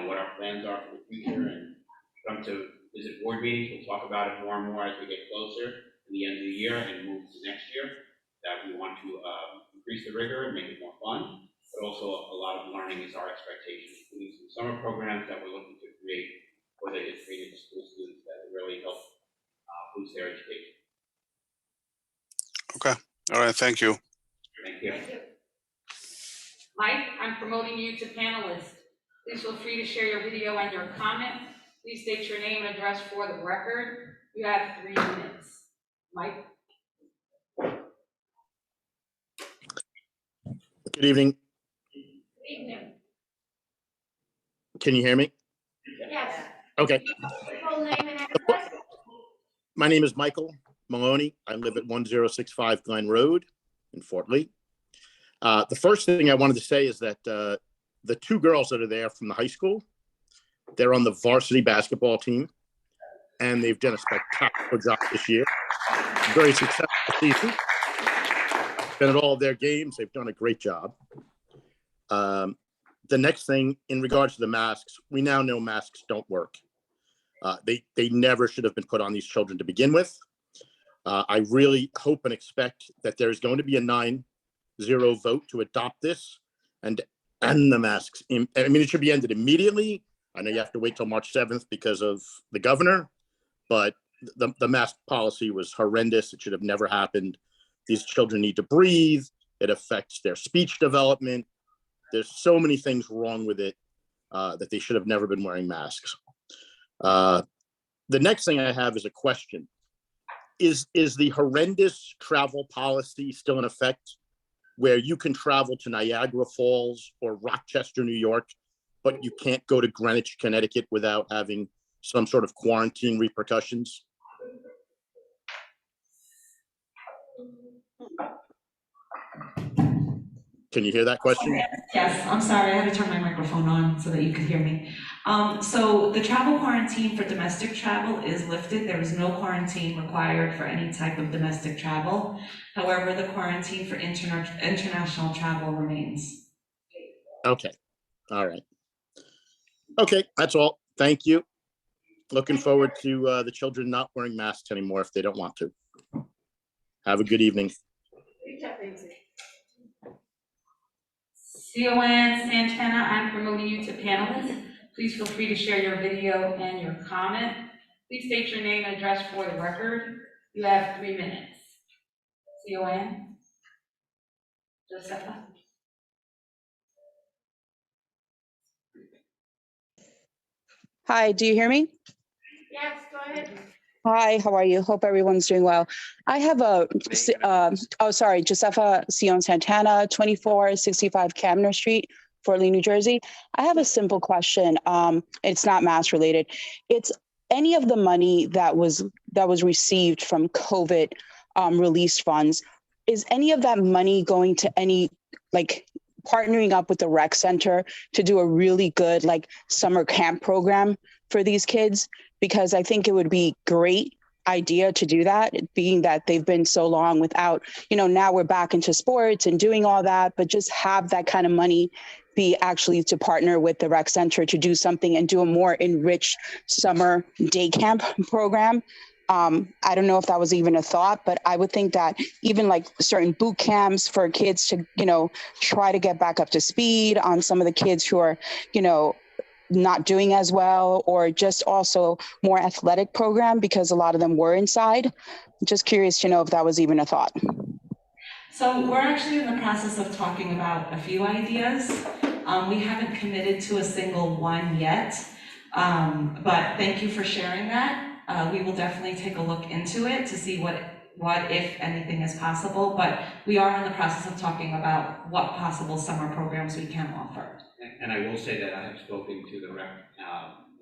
what our plans are for the future, and come to visit board meetings. We'll talk about it more and more as we get closer to the end of the year and move to next year, that we want to increase the rigor and make it more fun, but also a lot of learning is our expectation, including some summer programs that we're looking to create for the intermediate school students that will really help boost their education. Okay, all right, thank you. Thank you. Mike, I'm promoting you to panelist. Please feel free to share your video and your comment. Please state your name and address for the record. You have 3 minutes. Mike? Good evening. Good evening. Can you hear me? Yes. Okay. Full name and address? My name is Michael Maloney. I live at 1065 Glen Road in Fort Lee. The first thing I wanted to say is that the 2 girls that are there from the high school, they're on the varsity basketball team, and they've done a spectacular job this year. Very successful season. Been at all of their games. They've done a great job. The next thing in regards to the masks, we now know masks don't work. They never should have been put on these children to begin with. I really hope and expect that there's going to be a 9-0 vote to adopt this and end the masks. It should be ended immediately. I know you have to wait till March 7th because of the governor, but the mask policy was horrendous. It should have never happened. These children need to breathe. It affects their speech development. There's so many things wrong with it that they should have never been wearing masks. The next thing I have is a question. Is the horrendous travel policy still in effect, where you can travel to Niagara Falls or Rochester, New York, but you can't go to Greenwich, Connecticut without having some sort of quarantine repercussions? Can you hear that question? Yes, I'm sorry, I had to turn my microphone on so that you could hear me. So the travel quarantine for domestic travel is lifted. There is no quarantine required for any type of domestic travel. However, the quarantine for international travel remains. Okay, all right. Okay, that's all. Thank you. Looking forward to the children not wearing masks anymore if they don't want to. Have a good evening. CON Santana, I'm promoting you to panelist. Please feel free to share your video and your comment. Please state your name and address for the record. You have 3 minutes. CON? Josefa? Hi, do you hear me? Yes, go ahead. Hi, how are you? Hope everyone's doing well. I have Josefa Sion Santana, 2465 Camner Street, Fort Lee, New Jersey. I have a simple question. It's not mass related. It's any of the money that was received from COVID release funds. Is any of that money going to any, like, partnering up with the rec center to do a really good summer camp program for these kids? Because I think it would be great idea to do that, being that they've been so long without, now we're back into sports and doing all that, but just have that kind of money be actually to partner with the rec center to do something and do a more enriched summer day camp program. I don't know if that was even a thought, but I would think that even certain boot camps for kids to, try to get back up to speed on some of the kids who are, not doing as well, or just also more athletic program because a lot of them were inside. Just curious to know if that was even a thought. So we're actually in the process of talking about a few ideas. We haven't committed to a single one yet, but thank you for sharing that. We will definitely take a look into it to see what if anything is possible, but we are in the process of talking about what possible summer programs we can offer. And I will say that I have spoken to the rec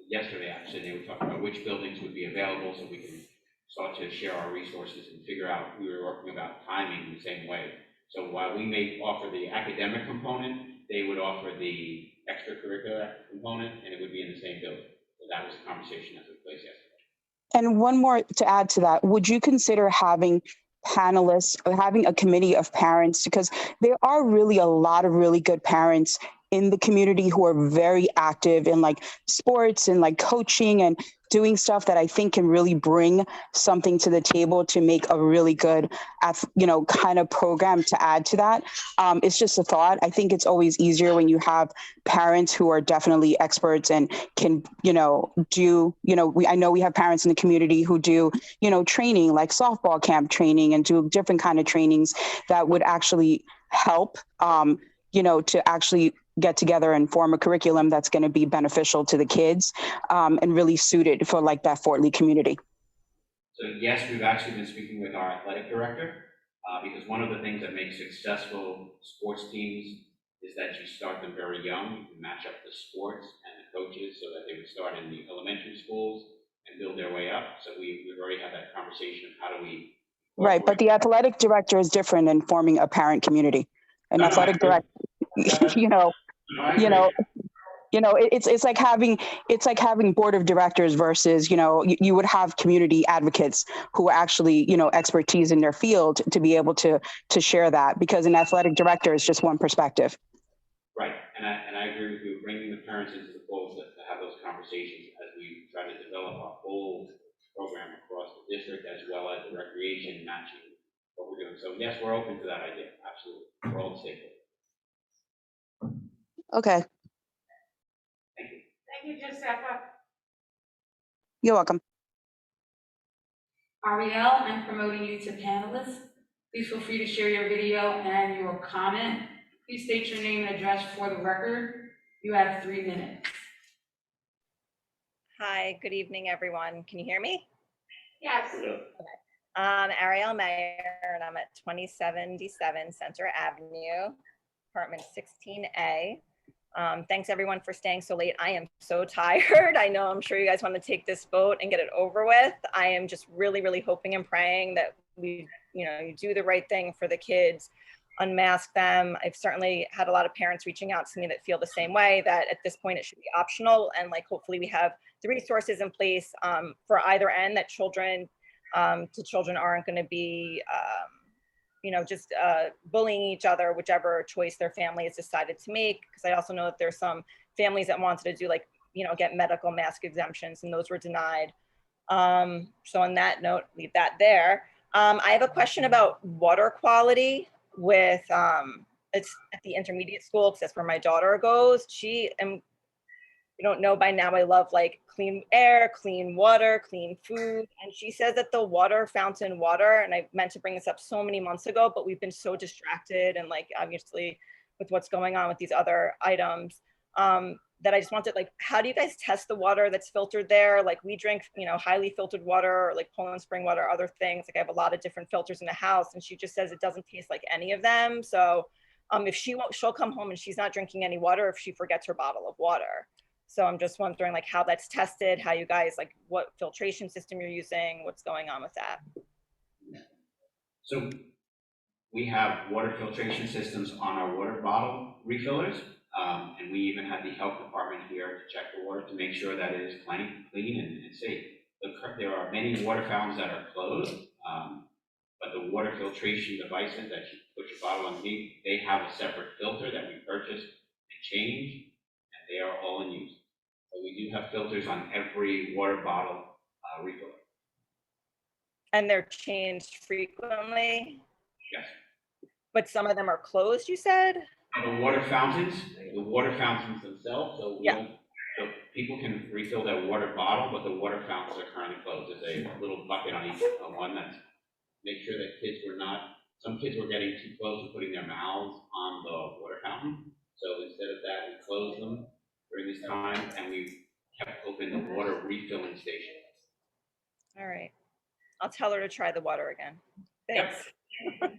yesterday, actually. They were talking about which buildings would be available so we can start to share our resources and figure out, we were working about timing the same way. So while we may offer the academic component, they would offer the extracurricular component, and it would be in the same building. So that was a conversation that took place yesterday. And one more to add to that, would you consider having panelists or having a committee of parents? Because there are really a lot of really good parents in the community who are very active in sports and coaching and doing stuff that I think can really bring something to the table to make a really good, kind of program to add to that. It's just a thought. I think it's always easier when you have parents who are definitely experts and can, I know we have parents in the community who do, training like softball camp training and do different kind of trainings that would actually help, to actually get together and form a curriculum that's going to be beneficial to the kids and really suited for that Fort Lee community. So yes, we've actually been speaking with our athletic director because one of the things that makes successful sports teams is that you start them very young. You can match up the sports and the coaches so that they would start in the elementary schools and build their way up. So we've already had that conversation of how do we... Right, but the athletic director is different than forming a parent community. An athletic director, it's like having board of directors versus, you would have community advocates who actually, expertise in their field to be able to share that, because an athletic director is just one perspective. Right, and I agree with you, bringing the parents into the fold to have those conversations as we try to develop our whole program across the district, as well as the recreation matching what we're doing. So yes, we're open to that idea, absolutely, for all the stakeholders. Okay. Thank you, Josefa. You're welcome. Ariel, I'm promoting you to panelist. Please feel free to share your video and your comment. Please state your name and address for the record. You have 3 minutes. Hi, good evening, everyone. Can you hear me? Yes. Ariel Mayer, and I'm at 2077 Center Avenue, apartment 16A. Thanks everyone for staying so late. I am so tired. I know, I'm sure you guys want to take this vote and get it over with. I am just really, really hoping and praying that we, you do the right thing for the kids, unmask them. I've certainly had a lot of parents reaching out to me that feel the same way, that at this point it should be optional, and like hopefully we have the resources in place for either end, that children aren't going to be just bullying each other, whichever choice their family has decided to make. Because I also know that there's some families that wanted to do get medical mask exemptions, and those were denied. So on that note, leave that there. I have a question about water quality with it's at the intermediate school, because that's where my daughter goes. You don't know by now, I love clean air, clean water, clean food. And she says that the fountain water, and I meant to bring this up so many months ago, but we've been so distracted and obviously with what's going on with these other items, that I just wanted, how do you guys test the water that's filtered there? We drink, highly filtered water, or Poland Spring water, other things. I have a lot of different filters in the house, and she just says it doesn't taste like any of them. So if she'll come home and she's not drinking any water if she forgets her bottle of water. So I'm just wondering how that's tested, how you guys, what filtration system you're using, what's going on with that. So we have water filtration systems on our water bottle refillers, and we even have the health department here to check the water to make sure that it is clean and safe. There are many water fountains that are closed, but the water filtration devices that you put your bottle underneath, they have a separate filter that we purchased and changed, and they are all in use. So we do have filters on every water bottle refiller. And they're changed frequently? Yes. But some of them are closed, you said? The water fountains themselves, so so people can refill their water bottle, but the water fountains are currently closed. There's a little bucket on each one that's make sure that some kids were getting too close to putting their mouths on the water fountain. So instead of that, we closed them during this time, and we kept open the water refilling station. All right. I'll tell her to try the water again. Thanks. Yep.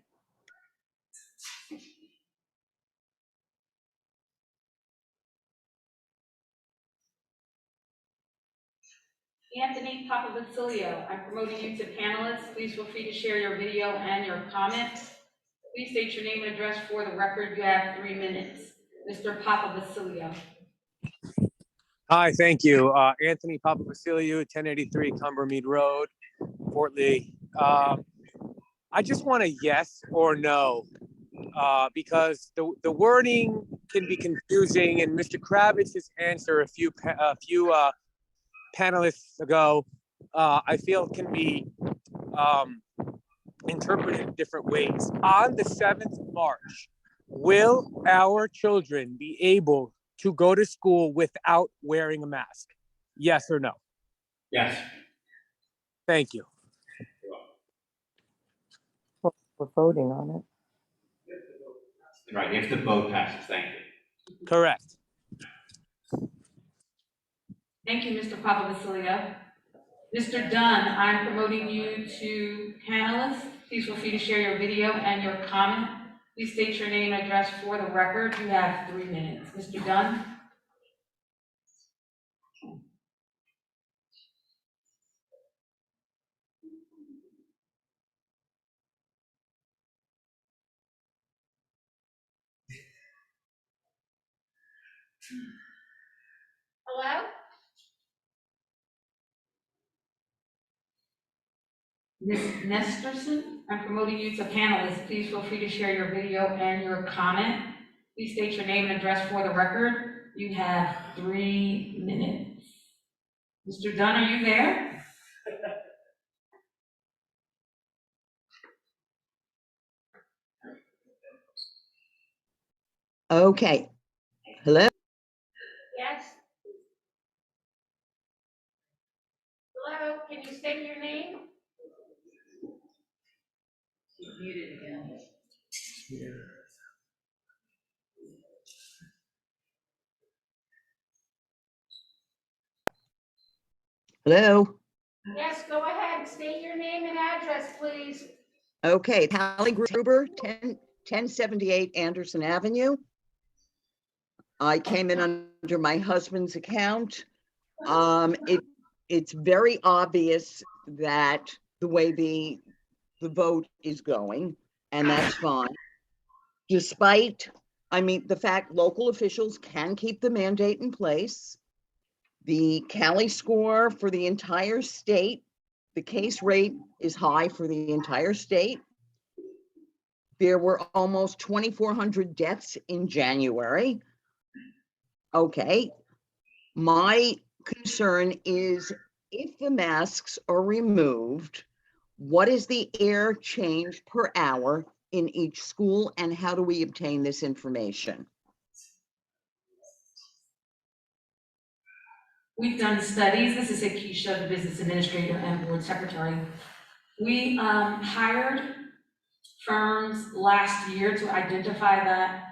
Anthony Papavasilio, I'm promoting you to panelists. Please feel free to share your video and your comments. Please state your name and address for the record. You have 3 minutes. Mr. Papavasilio. Hi, thank you. Anthony Papavasilio, 1083 Cumbermead Road, Fort Lee. I just want a yes or no, because the wording can be confusing, and Mr. Kravitz's answer a few panelists ago, I feel can be interpreted different ways. On the 7th of March, will our children be able to go to school without wearing a mask? Yes or no? Yes. Thank you. We're voting on it. Right, if the vote passes, thank you. Correct. Thank you, Mr. Papavasilio. Mr. Dunn, I'm promoting you to panelists. Please feel free to share your video and your comment. Please state your name and address for the record. You have 3 minutes. Mr. Dunn. Hello? Ms. Nesterson, I'm promoting you to panelists. Please feel free to share your video and your comment. Please state your name and address for the record. You have 3 minutes. Mr. Dunn, are you there? Okay. Hello? Yes? Hello, can you state your name? She's muted again. Hello? Yes, go ahead. State your name and address, please. Okay, Hallie Gruber, 1078 Anderson Avenue. I came in under my husband's account. It's very obvious that the way the vote is going, and that's fine. Despite, the fact local officials can keep the mandate in place. The Cali score for the entire state, the case rate is high for the entire state. There were almost 2,400 deaths in January. Okay, my concern is if the masks are removed, what is the air change per hour in each school, and how do we obtain this information? We've done studies. This is Akisha, the business administrator and board secretary. We hired firms last year to identify that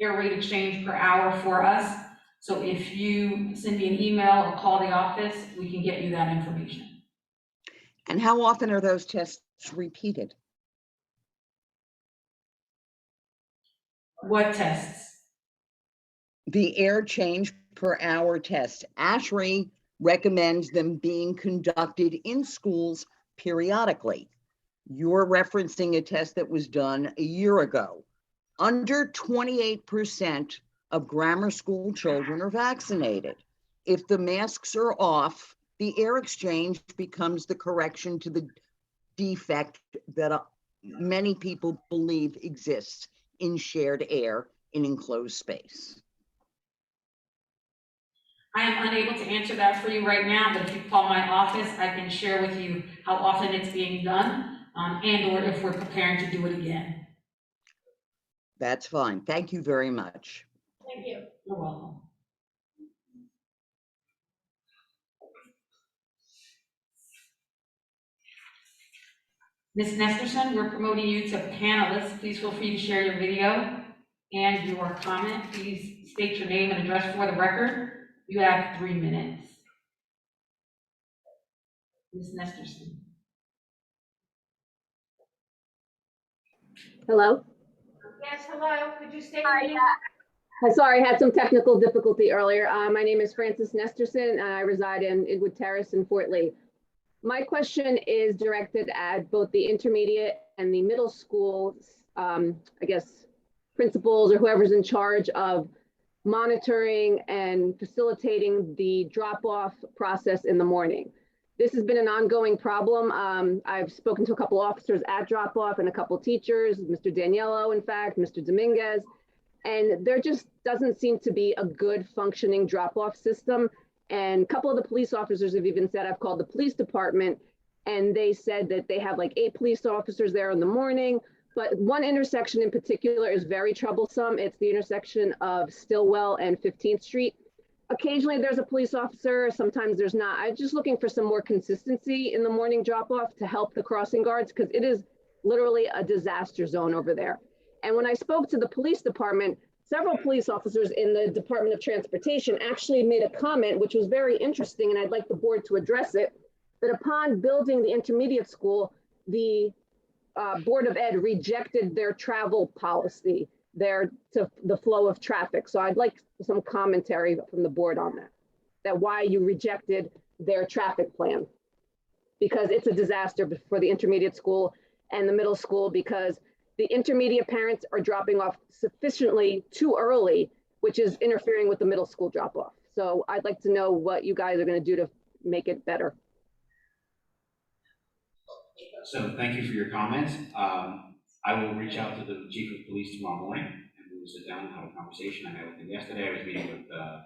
air rate exchange per hour for us. So if you send me an email or call the office, we can get you that information. And how often are those tests repeated? What tests? The air change per hour test. ASHRAE recommends them being conducted in schools periodically. You're referencing a test that was done a year ago. Under 28% of grammar school children are vaccinated. If the masks are off, the air exchange becomes the correction to the defect that many people believe exists in shared air in enclosed space. I am unable to answer that for you right now, but if you call my office, I can share with you how often it's being done and or if we're preparing to do it again. That's fine. Thank you very much. Thank you. You're welcome. Ms. Nesterson, we're promoting you to panelist. Please feel free to share your video and your comment. Please state your name and address for the record. You have 3 minutes. Ms. Nesterson. Hello? Yes, hello. Could you state your name? Sorry, I had some technical difficulty earlier. My name is Frances Nesterson, and I reside in Inwood Terrace in Fort Lee. My question is directed at both the intermediate and the middle school, principals or whoever's in charge of monitoring and facilitating the drop-off process in the morning. This has been an ongoing problem. I've spoken to a couple officers at drop-off and a couple teachers, Mr. Daniello, in fact, Mr. Dominguez, and there just doesn't seem to be a good functioning drop-off system. And a couple of the police officers have even said, I've called the police department, and they said that they have like 8 police officers there in the morning. But one intersection in particular is very troublesome. It's the intersection of Stillwell and 15th Street. Occasionally there's a police officer, sometimes there's not. I'm just looking for some more consistency in the morning drop-off to help the crossing guards, because it is literally a disaster zone over there. And when I spoke to the police department, several police officers in the Department of Transportation actually made a comment, which was very interesting, and I'd like the board to address it, that upon building the intermediate school, the Board of Ed rejected their travel policy there to the flow of traffic. So I'd like some commentary from the board on that why you rejected their traffic plan, because it's a disaster for the intermediate school and the middle school, because the intermediate parents are dropping off sufficiently too early, which is interfering with the middle school drop off. So I'd like to know what you guys are going to do to make it better. So thank you for your comments. I will reach out to the chief of police tomorrow morning, and we will sit down and have a conversation. I met with him yesterday. I was meeting with the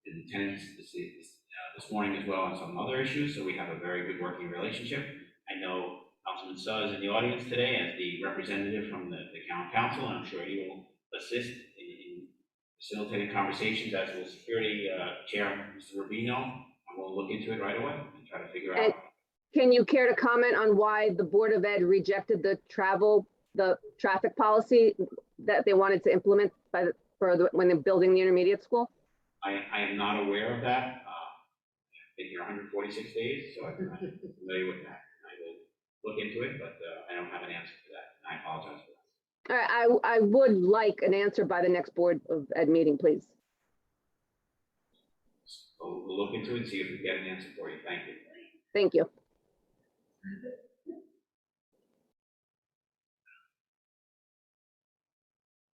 lieutenants this morning as well on some other issues, so we have a very good working relationship. I know Councilman Suh is in the audience today as the representative from the county council, and I'm sure he will assist in facilitating conversations, as will security chair, Mr. Rubino, and we'll look into it right away and try to figure out. Can you care to comment on why the Board of Ed rejected the traffic policy that they wanted to implement when they're building the intermediate school? I am not aware of that. been here 146 days, so I'm familiar with that. I will look into it, but I don't have an answer for that, and I apologize for that. All right, I would like an answer by the next Board of Ed meeting, please. We'll look into it and see if we can get an answer for you. Thank you. Thank you.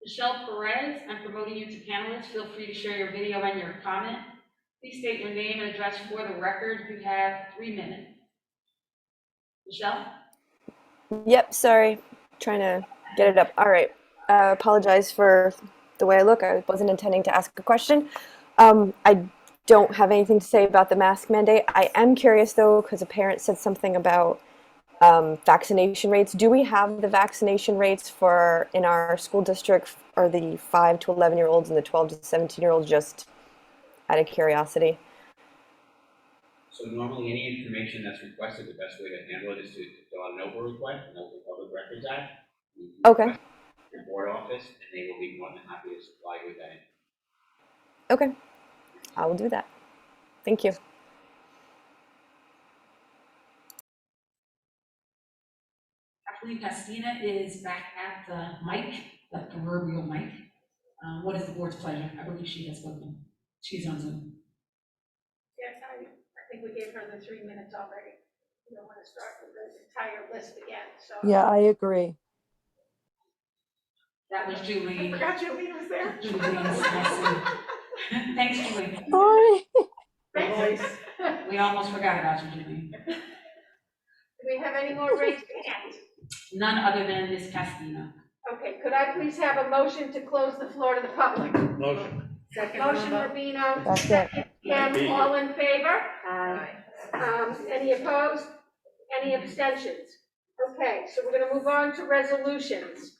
Michelle Perez, I'm promoting you to panelist. Feel free to share your video and your comment. Please state your name and address for the record. You have 3 minutes. Michelle? Yep, sorry. Trying to get it up. All right. Apologize for the way I look. I wasn't intending to ask a question. I don't have anything to say about the mask mandate. I am curious, though, because a parent said something about vaccination rates. Do we have the vaccination rates for in our school district, or the 5 to 11-year-olds and the 12 to 17-year-olds, just out of curiosity? So normally any information that's requested, the best way to handle it is to fill out an OPRA request, an Open Public Records Act. Okay. Request your board office, and they will be more than happy to supply you with that. Okay. I will do that. Thank you. Kathleen Pastina is back at the mic, the proverbial mic. What is the board's pleasure? I believe she has spoken. She's on Zoom. Yes, I think we gave her the 3 minutes already. We don't want to start with the entire list again, so. Yeah, I agree. That was Julie. I forgot Julie was there. Thanks, Julie. Sorry. We almost forgot about you, Julie. Do we have any more raised hands? None other than Ms. Castina. Okay, could I please have a motion to close the floor to the public? Motion. Motion, Rubino. Second. Kim, all in favor? Aye. Any opposed? Any abstentions? Okay, so we're going to move on to resolutions.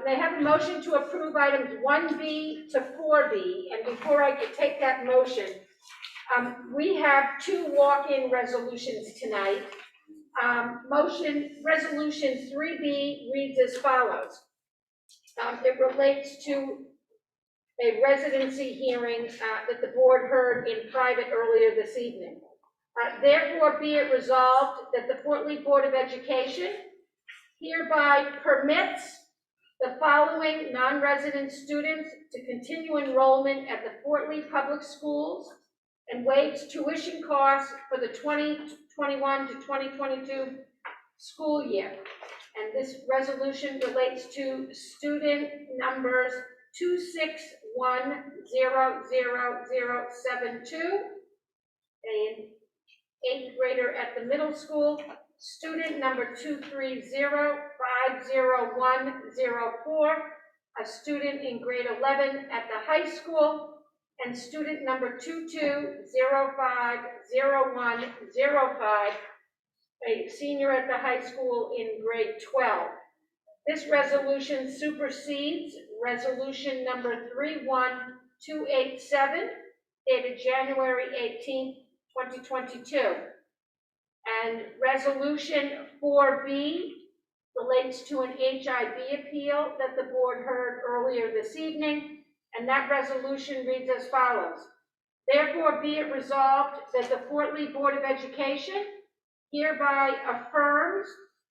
They have a motion to approve items 1B to 4B, and before I could take that motion, we have 2 walk-in resolutions tonight. Resolution 3B reads as follows. It relates to a residency hearing that the board heard in private earlier this evening. Therefore, be it resolved that the Fort Lee Board of Education hereby permits the following non-resident students to continue enrollment at the Fort Lee Public Schools and waives tuition costs for the 2021 to 2022 school year. And this resolution relates to student numbers 2610072, an 8th grader at the middle school, student number 230501004, a student in grade 11 at the high school, and student number 22050105, a senior at the high school in grade 12. This resolution supersedes resolution number 31287, dated January 18th, 2022. And resolution 4B relates to an HIB appeal that the board heard earlier this evening, and that resolution reads as follows. Therefore, be it resolved that the Fort Lee Board of Education hereby affirms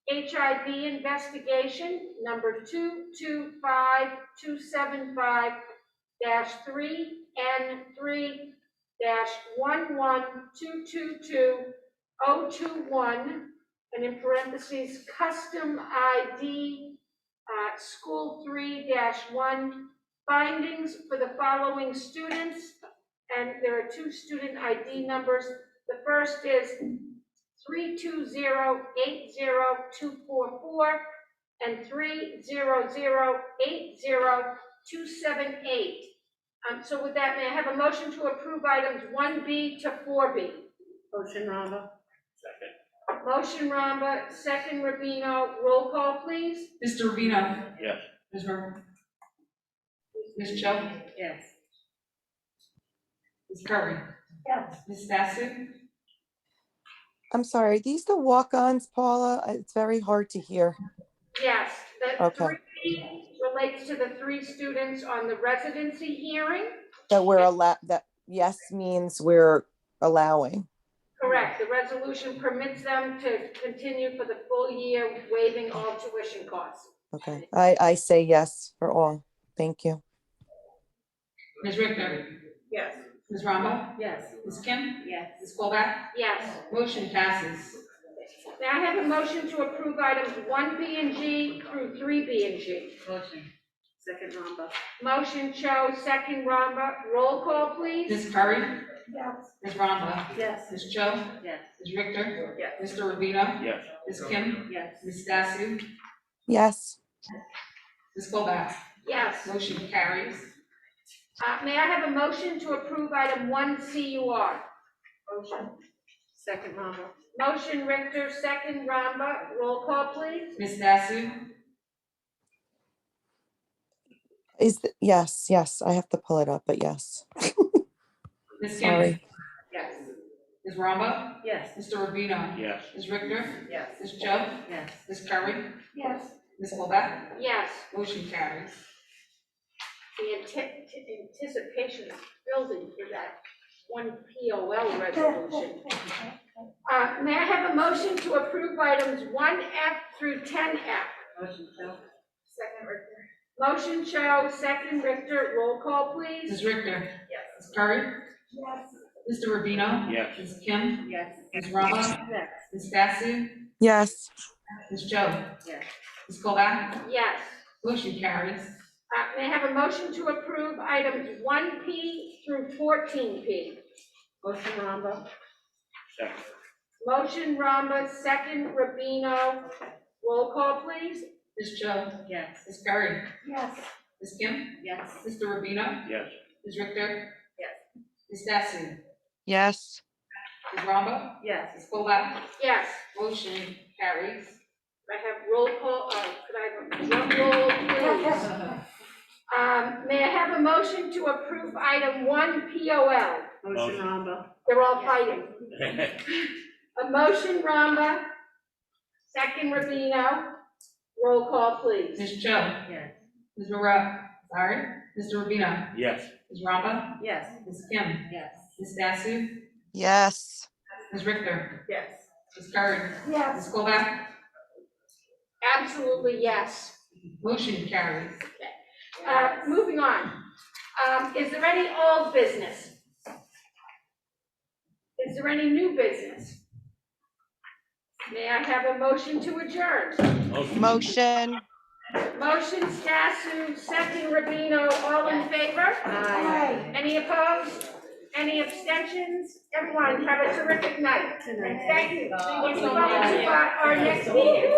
HIB investigation number 2253-3N3-11222-021, and in parentheses, custom ID school 3-1 findings for the following students. And there are 2 student ID numbers. The first is 320-80244 and 300-80278. So with that, may I have a motion to approve items 1B to 4B? Motion, Ramba. Second. Motion, Ramba, second, Rubino. Roll call, please. Mr. Rubino. Yes. Ms. Ramba. Ms. Cho. Yes. Ms. Curry. Yes. Ms. Bassett. I'm sorry, are these the walk-ons, Paula? It's very hard to hear. Yes, the Okay. 3B relates to the 3 students on the residency hearing. That we're that yes means we're allowing. resolution permits them to continue for the full year, waiving all tuition costs. Okay, I say yes for all. Thank you. Ms. Richter? Yes. Ms. Ramba? Yes. Ms. Kim? Yes. Ms. Colback? Yes. Motion passes. May I have a motion to approve items 1B and G through 3B and G? Motion. Second Ramba. Motion Cho, second Ramba. Roll call, please. Ms. Curry? Yes. Ms. Ramba? Yes. Ms. Cho? Yes. Ms. Richter? Yes. Mr. Rubino? Yes. Ms. Kim? Yes. Ms. Stasu? Yes. Ms. Colback? Yes. Motion carries. May I have a motion to approve item 1CUR? Motion. Second Ramba. Motion Richter, second Ramba. Roll call, please. Ms. Stasu? Yes, I have to pull it up, but yes. Ms. Kim? Sorry. Yes. Ms. Ramba? Yes. Mr. Rubino? Yes. Ms. Richter? Yes. Ms. Cho? Yes. Ms. Curry? Yes. Ms. Colback? Yes. Motion carries. The anticipation is building for that one POL resolution. May I have a motion to approve items 1F through 10F? Motion Cho. Second Richter. Motion Cho, second Richter. Roll call, please. Ms. Richter? Yes. Ms. Curry? Yes. Mr. Rubino? Yes. Ms. Kim? Yes. Ms. Ramba? Yes. Ms. Stasu? Yes. Ms. Cho? Yes. Ms. Colback? Yes. Motion carries. May I have a motion to approve items 1P through 14P? Motion Ramba. Second. Motion Ramba, second Rubino. Roll call, please. Ms. Cho? Yes. Ms. Curry? Yes. Ms. Kim? Yes. Mr. Rubino? Yes. Ms. Richter? Yes. Ms. Stasu? Yes. Ms. Ramba? Yes. Ms. Colback? Yes. Motion carries. I have roll call, could I have a drum roll, please? May I have a motion to approve item 1 POL? Motion Ramba. They're all fighting. A motion Ramba, second Rubino. Roll call, please. Ms. Cho? Yes. Ms. Mr. Rubino? Yes. Ms. Ramba? Yes. Ms. Kim? Yes. Ms. Stasu? Yes. Ms. Richter? Yes. Ms. Curry? Yes. Ms. Colback? Absolutely yes. Motion carries. Moving on. Is there any old business? Is there any new business? May I have a motion to adjourn? Motion. Motion Stasu, second Rubino, all in favor? Aye. Any opposed? Any abstentions? Everyone, have a terrific night. And thank you. Looking forward to our next meeting.